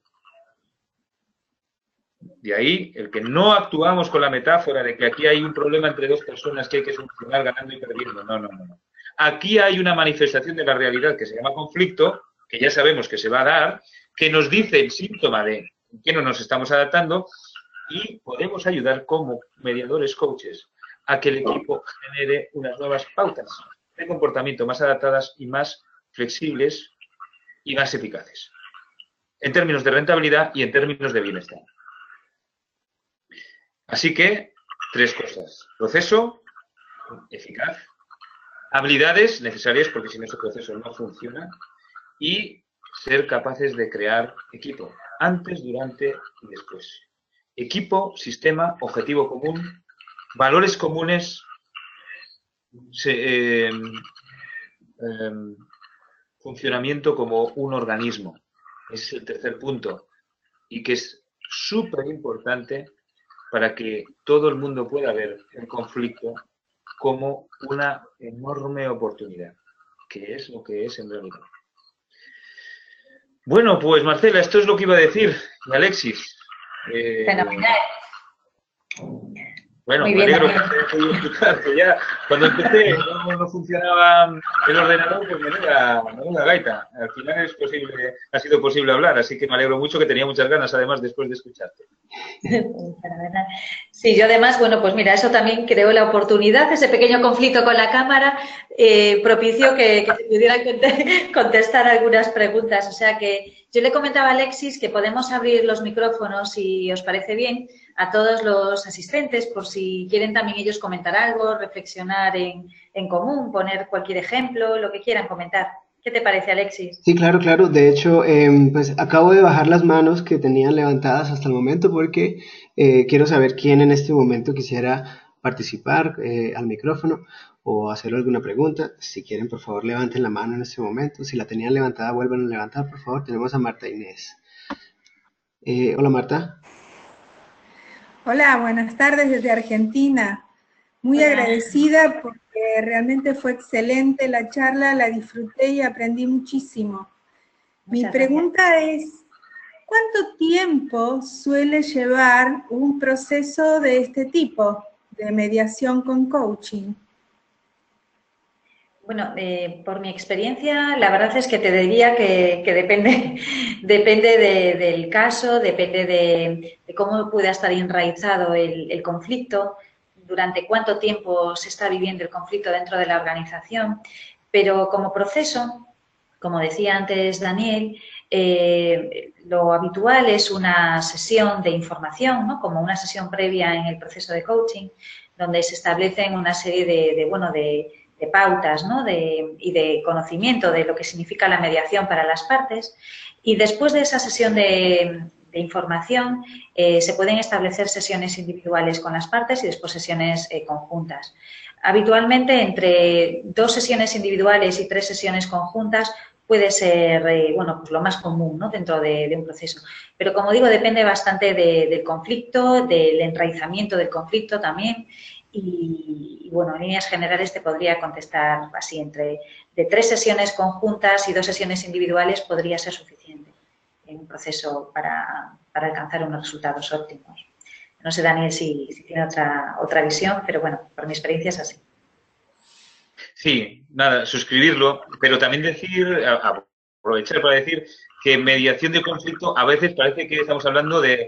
De ahí el que no actuamos con la metáfora de que aquí hay un problema entre 2 personas que hay que solucionar ganando y perdiendo. No. Aquí hay una manifestación de la realidad que se llama conflicto, que ya sabemos que se va a dar, que nos dice el síntoma de que no nos estamos adaptando y podemos ayudar como mediadores coaches a que el equipo genere unas nuevas pautas de comportamiento más adaptadas y más flexibles y más eficaces, en términos de rentabilidad y en términos de bienestar. Así que, 3 cosas. Proceso eficaz, habilidades necesarias porque si no ese proceso no funciona y ser capaces de crear equipo, antes, durante y después. Equipo, sistema, objetivo común, valores comunes, funcionamiento como un organismo. Ese es el tercer punto y que es súper importante para que todo el mundo pueda ver el conflicto como una enorme oportunidad, que es lo que es en realidad. Bueno, pues Marcela, esto es lo que iba a decir. Y Alexis. Fenomenal. Bueno, Muy me bien, alegro que te haya podido escuchar, que ya cuando empecé no funcionaba el ordenador, pues menuda gaita. Al final ha sido posible hablar, así que me alegro mucho, que tenía muchas ganas además después de escucharte. Sí, yo además, bueno, pues mira, eso también creó la oportunidad, ese pequeño conflicto con la cámara propició que se pudieran contestar algunas preguntas. O sea que yo le comentaba a Alexis que podemos abrir los micrófonos, si os parece bien, a todos los asistentes, por si quieren también ellos comentar algo, reflexionar en común, poner cualquier ejemplo, lo que quieran comentar. ¿Qué te parece, Alexis? Sí, claro, claro. De hecho, pues acabo de bajar las manos que tenían levantadas hasta el momento porque quiero saber quién en este momento quisiera participar al micrófono o hacer alguna pregunta. Si quieren, por favor, levanten la mano en este momento. Si la tenían levantada, vuelvan a levantar, por favor. Tenemos a Marta Inés. Hola, Marta. Hola, buenas tardes desde Argentina. Muy Hola. agradecida porque realmente fue excelente la charla, la disfruté y aprendí muchísimo. Mi pregunta es, ¿cuánto tiempo suele llevar un proceso de este tipo, de mediación con coaching? Bueno, por mi experiencia, la verdad es que te diría que depende, del caso, depende de cómo pueda estar enraizado el conflicto, durante cuánto tiempo se está viviendo el conflicto dentro de la organización, pero como proceso, como decía antes Daniel, lo habitual es una sesión de información, ¿no? Como una sesión previa en el proceso de coaching, donde se establecen una serie de pautas, ¿no? Y de conocimiento de lo que significa la mediación para las partes. Y después de esa sesión de información se pueden establecer sesiones individuales con las partes y después sesiones conjuntas. Habitualmente entre 2 sesiones individuales y 3 sesiones conjuntas puede ser bueno, pues lo más común, ¿no? Dentro de un proceso. Pero como digo, depende bastante del conflicto, del enraizamiento del conflicto también. Y bueno, en líneas generales te podría contestar así, de 3 sesiones conjuntas y 2 sesiones individuales podría ser suficiente en un proceso para alcanzar unos resultados óptimos. No sé, Daniel, si tiene otra visión, pero bueno, por mi experiencia es así. Sí, nada, suscribirlo, pero también aprovechar para decir que mediación de conflicto a veces parece que estamos hablando de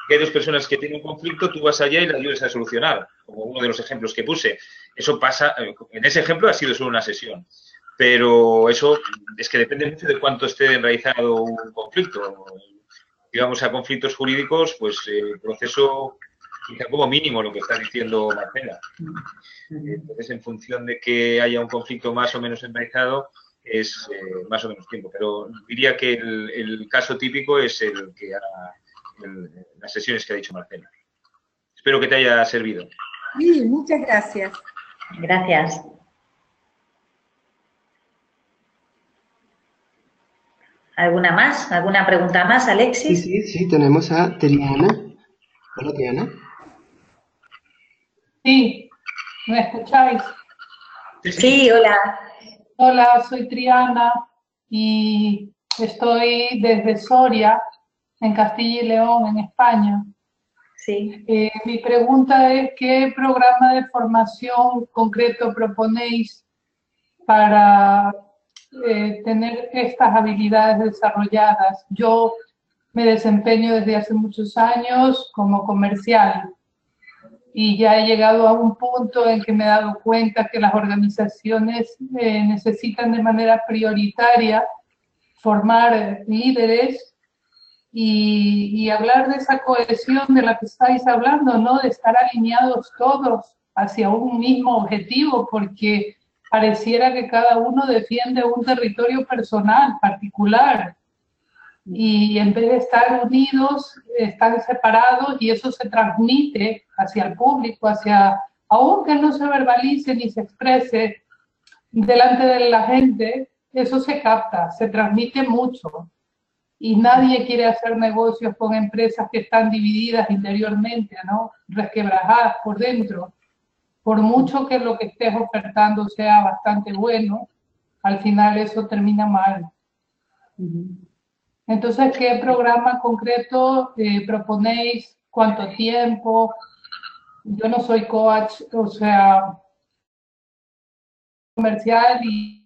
que hay 2 personas que tienen un conflicto, tú vas allá y la ayudas a solucionar, como uno de los ejemplos que puse. Eso pasa, en ese ejemplo ha sido solo una sesión, pero eso es que depende mucho de cuánto esté enraizado un conflicto. Digamos, a conflictos jurídicos, pues el proceso, quizá como mínimo lo que está diciendo Marcela. Entonces, en función de que haya un conflicto más o menos enraizado, es más o menos tiempo. Pero diría que el caso típico es el que las sesiones que ha dicho Marcela. Espero que te haya servido. Sí, muchas gracias. Gracias. ¿Alguna más? ¿Alguna pregunta más, Alexis? Sí, tenemos a Triana. Hola, Triana. Sí, ¿me escucháis? Sí, hola. Hola, soy Triana y estoy desde Soria, en Castilla y León, en España. Sí. Mi pregunta es, ¿qué programa de formación concreto proponéis para tener estas habilidades desarrolladas? Yo me desempeño desde hace muchos años como comercial y ya he llegado a un punto en que me he dado cuenta que las organizaciones necesitan de manera prioritaria formar líderes y hablar de esa cohesión de la que estáis hablando, ¿no? De estar alineados todos hacia un mismo objetivo, porque pareciera que cada uno defiende un territorio personal, particular, y en vez de estar unidos, están separados y eso se transmite hacia el público, aunque no se verbalice ni se exprese delante de la gente, eso se capta, se transmite mucho. Y nadie quiere hacer negocios con empresas que están divididas interiormente, ¿no? Resquebrajadas por dentro. Por mucho que lo que estés ofertando sea bastante bueno, al final eso termina mal. Entonces, ¿qué programa concreto proponéis? ¿Cuánto tiempo? Yo no soy coach, o sea, comercial y...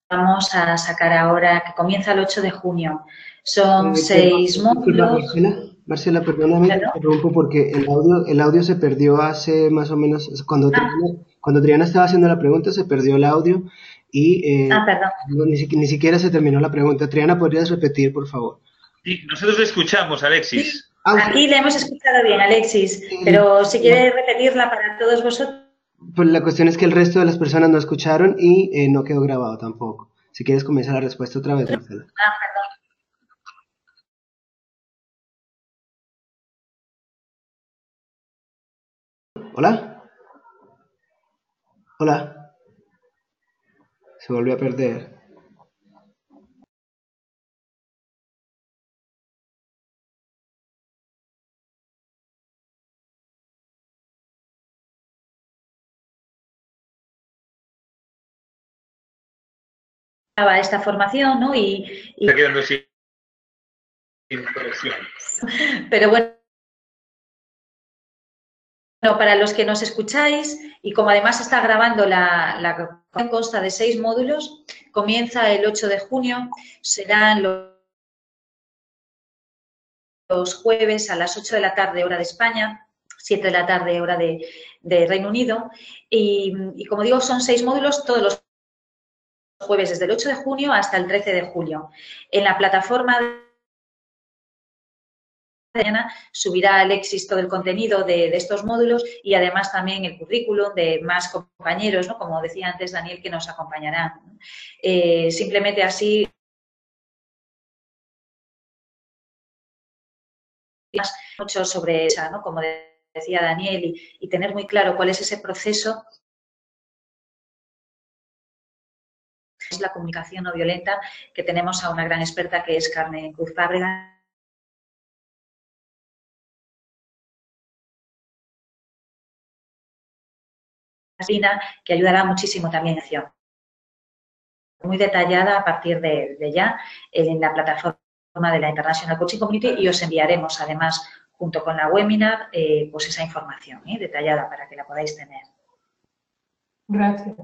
Vamos a sacar ahora, que comienza el 8 de junio. Son 6 módulos. Marcela, perdóname, te interrumpo porque el audio se perdió hace más o menos, cuando Triana estaba haciendo la pregunta se perdió el audio y perdón. Ni siquiera se terminó la pregunta. Triana, ¿podrías repetir, por favor? Sí, nosotros le escuchamos, Alexis. Sí, aquí le hemos escuchado bien, Alexis, pero si quiere repetirla para todos vosotros. Pues la cuestión es que el resto de las personas no escucharon y no quedó grabado tampoco. Si quieres, comienza la respuesta otra vez, Marcela. Perdón. ¿Hola? ¿Hola? Se volvió a perder. Esta formación, ¿no? Está quedando sin conexión. Pero bueno, para los que nos escucháis, y como además está grabando la consta de 6 módulos, comienza el 8 de junio, serán los jueves a las 8 de la tarde, hora de España, 7 de la tarde, hora de Reino Unido, y como digo, son 6 módulos todos los jueves desde el 8 de junio hasta el 13 de julio. En la plataforma de mañana subirá Alexis todo el contenido de estos módulos y además también el currículum de más compañeros, ¿no? Como decía antes Daniel, que nos acompañarán. Simplemente así mucho sobre esa, ¿no? Como decía Daniel, y tener muy claro cuál es ese proceso. Es la comunicación no violenta, que tenemos a una gran experta que es Carmen Cruz Fábrega, que ayudará muchísimo también en acción. Muy detallada a partir de ya en la plataforma de la International Coaching Community y os enviaremos además junto con la webinar pues esa información detallada para que la podáis tener. Gracias.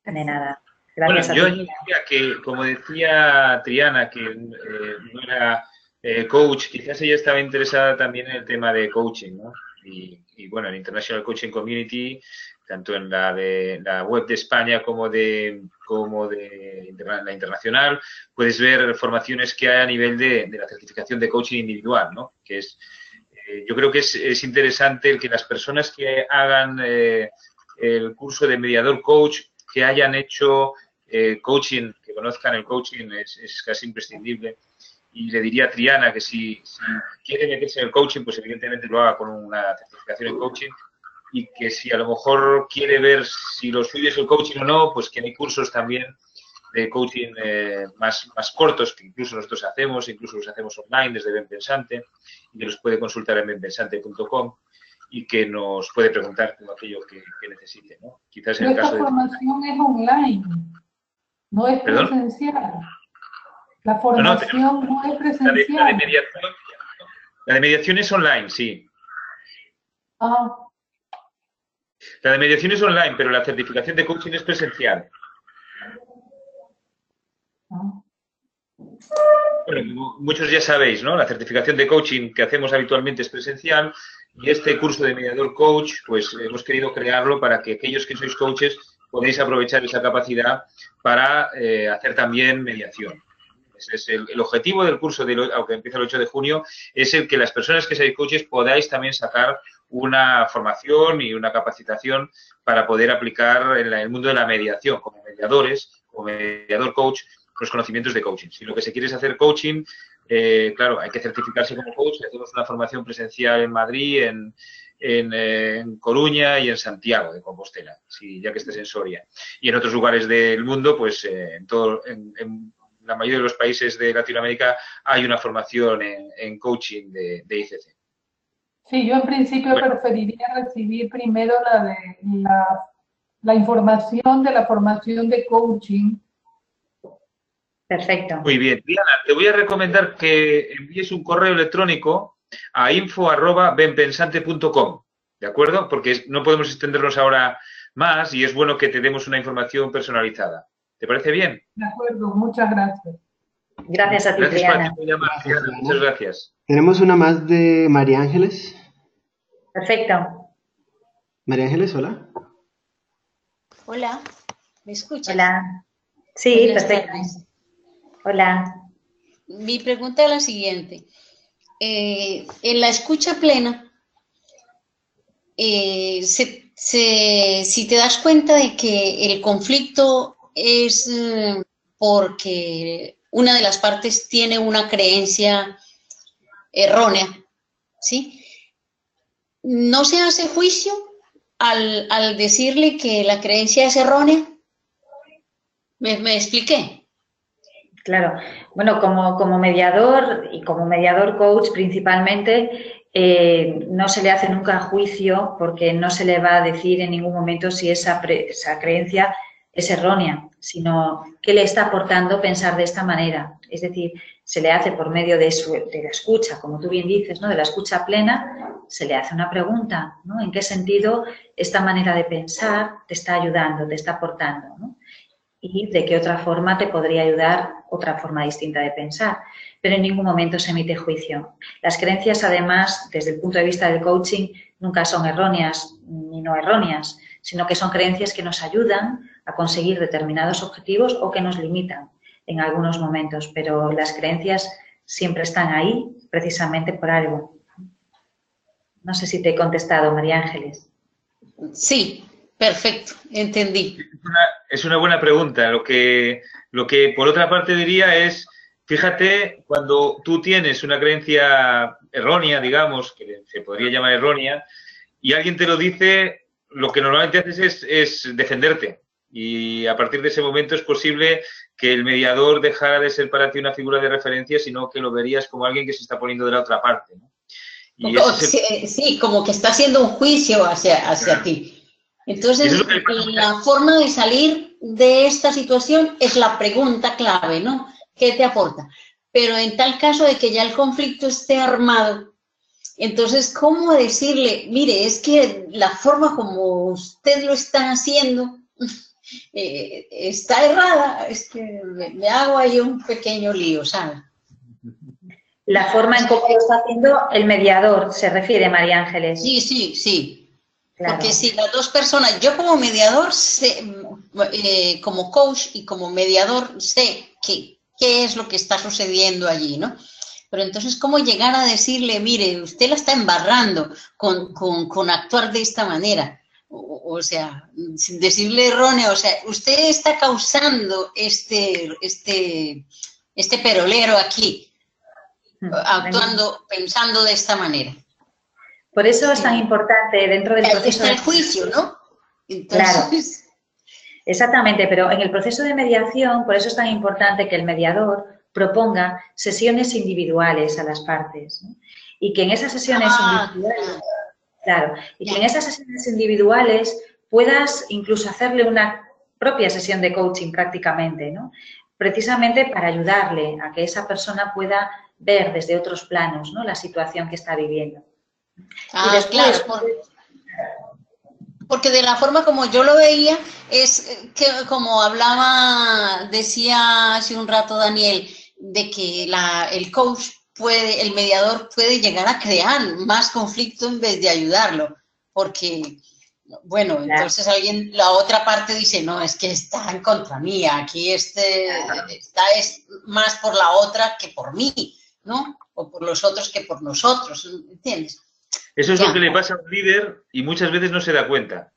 De nada. Gracias bueno, yo diría que, como decía Triana, que no era coach, quizás ella estaba interesada también en el tema de coaching, ¿no? Y bueno, en International Coaching Community, tanto en la web de España como de la internacional, puedes ver formaciones que hay a nivel de la certificación de coaching individual, ¿no? Que es, yo creo que es interesante el que las personas que hagan el curso de mediador coach, que hayan hecho coaching, que conozcan el coaching, es casi imprescindible. Y le diría a Triana que si quiere meterse en el coaching, pues evidentemente lo haga con una certificación en coaching, y que si a lo mejor quiere ver si lo suyo es el coaching o no, pues que hay cursos también de coaching más cortos, que incluso nosotros hacemos, incluso los hacemos online desde Ben Pensante, y que los puede consultar en benpensante.com y que nos puede preguntar todo aquello que necesite, ¿no? Quizás en el caso de... Esta formación es online, no es presencial. La formación no es presencial. La de mediación es online, sí. Ah. La de mediación es online, pero la certificación de coaching es presencial. Bueno, muchos ya sabéis, ¿no? La certificación de coaching que hacemos habitualmente es presencial y este curso de mediador coach, pues hemos querido crearlo para que aquellos que sois coaches podéis aprovechar esa capacidad para hacer también mediación. Ese es el objetivo del curso, aunque empieza el 8 de junio, es el que las personas que seáis coaches podáis también sacar una formación y una capacitación para poder aplicar en el mundo de la mediación, como mediadores, como mediador coach, los conocimientos de coaching. Si lo que se quiere es hacer coaching, claro, hay que certificarse como coach. Hacemos una formación presencial en Madrid, en Coruña y en Santiago de Compostela, ya que estés en Soria. Y en otros lugares del mundo, pues en la mayoría de los países de Latinoamérica hay una formación en coaching de ICC. Sí, yo en principio preferiría recibir primero la información de la formación de coaching. Perfecto. Muy bien. Diana, te voy a recomendar que envíes un correo electrónico a info@benpensante.com, ¿de acuerdo? Porque no podemos extendernos ahora más y es bueno que te demos una información personalizada. ¿Te parece bien? De acuerdo, muchas gracias. Gracias a ti, Gracias Triana. por llamar, Triana. Muchas gracias. Tenemos una más de María Ángeles. Perfecto. María Ángeles, hola. Hola, ¿me escuchas? Hola. Sí, Buenas perfecto. tardes. Hola. Mi pregunta es la siguiente. En la escucha plena, si te das cuenta de que el conflicto es porque una de las partes tiene una creencia errónea, ¿sí? ¿No se hace juicio al decirle que la creencia es errónea? ¿Me expliqué? Claro. Bueno, como mediador y como mediador coach principalmente, no se le hace nunca juicio porque no se le va a decir en ningún momento si esa creencia es errónea, sino qué le está aportando pensar de esta manera. Es decir, se le hace por medio de la escucha, como tú bien dices, ¿no? De la escucha plena, se le hace una pregunta, ¿no? ¿En qué sentido esta manera de pensar te está ayudando, te está aportando, ¿no? Y de qué otra forma te podría ayudar otra forma distinta de pensar. Pero en ningún momento se emite juicio. Las creencias, además, desde el punto de vista del coaching, nunca son erróneas ni no erróneas, sino que son creencias que nos ayudan a conseguir determinados objetivos o que nos limitan en algunos momentos. Pero las creencias siempre están ahí precisamente por algo. No sé si te he contestado, María Ángeles. Sí, perfecto, entendí. Es una buena pregunta. Lo que por otra parte diría es, fíjate, cuando tú tienes una creencia errónea, digamos, que se podría llamar errónea, y alguien te lo dice, lo que normalmente haces es defenderte. Y a partir de ese momento es posible que el mediador dejara de ser para ti una figura de referencia, sino que lo verías como alguien que se está poniendo de la otra parte, ¿no? Y sí, como que está haciendo un juicio hacia ti. Entonces, la forma de salir de esta situación es la pregunta clave, ¿no? ¿Qué te aporta? Pero en tal caso de que ya el conflicto esté armado, entonces, ¿cómo decirle, mire, es que la forma como usted lo está haciendo está errada? Es que me hago ahí un pequeño lío, ¿sabes? La forma en cómo lo está haciendo el mediador, se refiere, María Ángeles. Sí. Claro. Porque si las dos personas, yo como mediador, como coach y como mediador, sé qué es lo que está sucediendo allí, ¿no? Pero entonces, ¿cómo llegar a decirle, mire, usted la está embarrando con actuar de esta manera? O sea, sin decirle erróneo, o sea, usted está causando este perolero aquí, actuando, pensando de esta manera. Por eso es tan importante dentro del proceso de juicio, ¿no? Entonces... Claro, exactamente, pero en el proceso de mediación, por eso es tan importante que el mediador proponga sesiones individuales a las partes, ¿no? Y que en esas sesiones individuales, que en esas sesiones individuales puedas incluso hacerle una propia sesión de coaching prácticamente, ¿no? Precisamente para ayudarle a que esa persona pueda ver desde otros planos, ¿no? La situación que está viviendo. Y después, claro, porque de la forma como yo lo veía, es que como decía hace un rato Daniel, de que el coach el mediador puede llegar a crear más conflicto en vez de ayudarlo, porque Bueno, entonces la otra parte dice, no, es que está en contra mía, aquí está es más por la otra que por mí, ¿no? O por los otros que por nosotros, ¿entiendes? Eso es lo que le pasa a un líder y muchas veces no se da cuenta.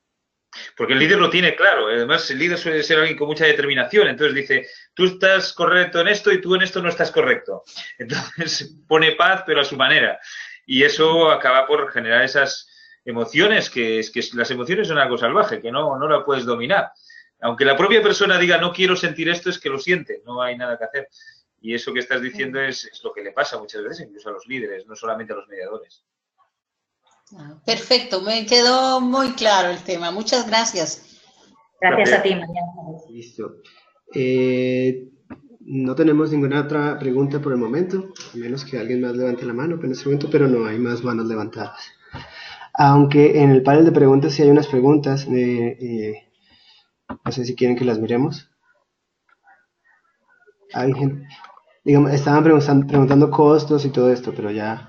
Porque el líder lo tiene claro. Además, el líder suele ser alguien con mucha determinación. Entonces dice, tú estás correcto en esto y tú en esto no estás correcto. Entonces pone paz, pero a su manera. Y eso acaba por generar esas emociones, que las emociones son algo salvaje, que no la puedes dominar. Aunque la propia persona diga, no quiero sentir esto, es que lo siente, no hay nada que hacer. Y eso que estás diciendo es lo que le pasa muchas veces, incluso a los líderes, no solamente a los mediadores. Perfecto, me quedó muy claro el tema. Muchas gracias. Gracias a ti, María. Listo. No tenemos ninguna otra pregunta por el momento, a menos que alguien más levante la mano en este momento, pero no hay más manos levantadas. Aunque en el panel de preguntas sí hay unas preguntas, no sé si quieren que las miremos. ¿Alguien? Digamos, estaban preguntando costos y todo esto, pero ya...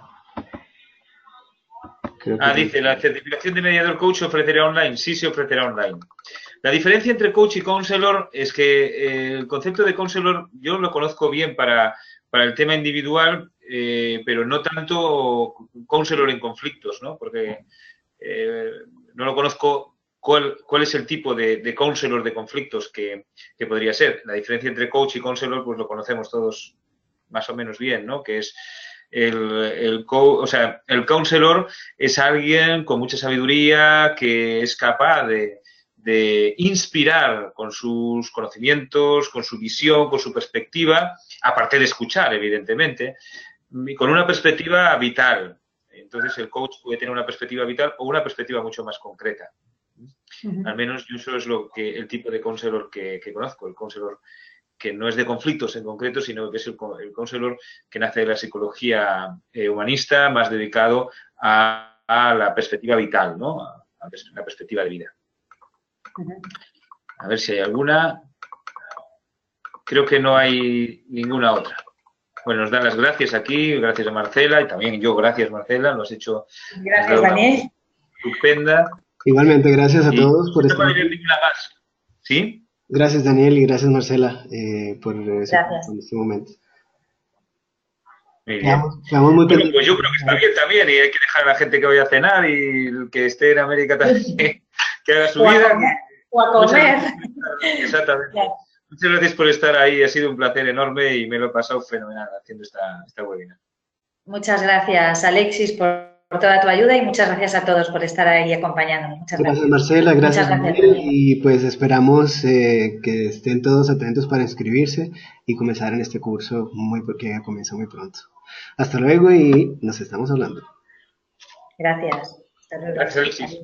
Dice, ¿la certificación de mediador coach se ofrecerá online? Sí, se ofrecerá online. La diferencia entre coach y counselor es que el concepto de counselor yo lo conozco bien para el tema individual, pero no tanto counselor en conflictos, ¿no? Porque no lo conozco cuál es el tipo de counselor de conflictos que podría ser. La diferencia entre coach y counselor pues lo conocemos todos más o menos bien, ¿no? Que es el counselor es alguien con mucha sabiduría que es capaz de inspirar con sus conocimientos, con su visión, con su perspectiva, aparte de escuchar, evidentemente, y con una perspectiva vital. Entonces, el coach puede tener una perspectiva vital o una perspectiva mucho más concreta. Al menos eso es el tipo de counselor que conozco, el counselor que no es de conflictos en concreto, sino que es el counselor que nace de la psicología humanista, más dedicado a la perspectiva vital, ¿no? A la perspectiva de vida. A ver si hay alguna. Creo que no hay ninguna otra. Bueno, nos dan las gracias aquí, gracias a Marcela, y también yo, gracias Marcela, lo has hecho. Gracias, Daniel. Estupenda. Igualmente, gracias a todos por estar. No ninguna más. ¿Sí? Gracias, Daniel, y gracias, Marcela, por en este momento. Muy bien. Quedamos muy bueno, pues yo creo que está bien también, y hay que dejar a la gente que vaya a cenar y el que esté en América también, que haga su vida. O a comer. Exactamente. Claro. Muchas gracias por estar ahí, ha sido un placer enorme y me lo he pasado fenomenal haciendo esta webinar. Muchas gracias, Alexis, por toda tu ayuda y muchas gracias a todos por estar ahí acompañándonos. Muchas gracias. Marcela, gracias Daniel, y pues esperamos que estén todos atentos para inscribirse y comenzar en este curso porque comienza muy pronto. Hasta luego y nos estamos hablando. Gracias. Hasta luego. Gracias, Alexis.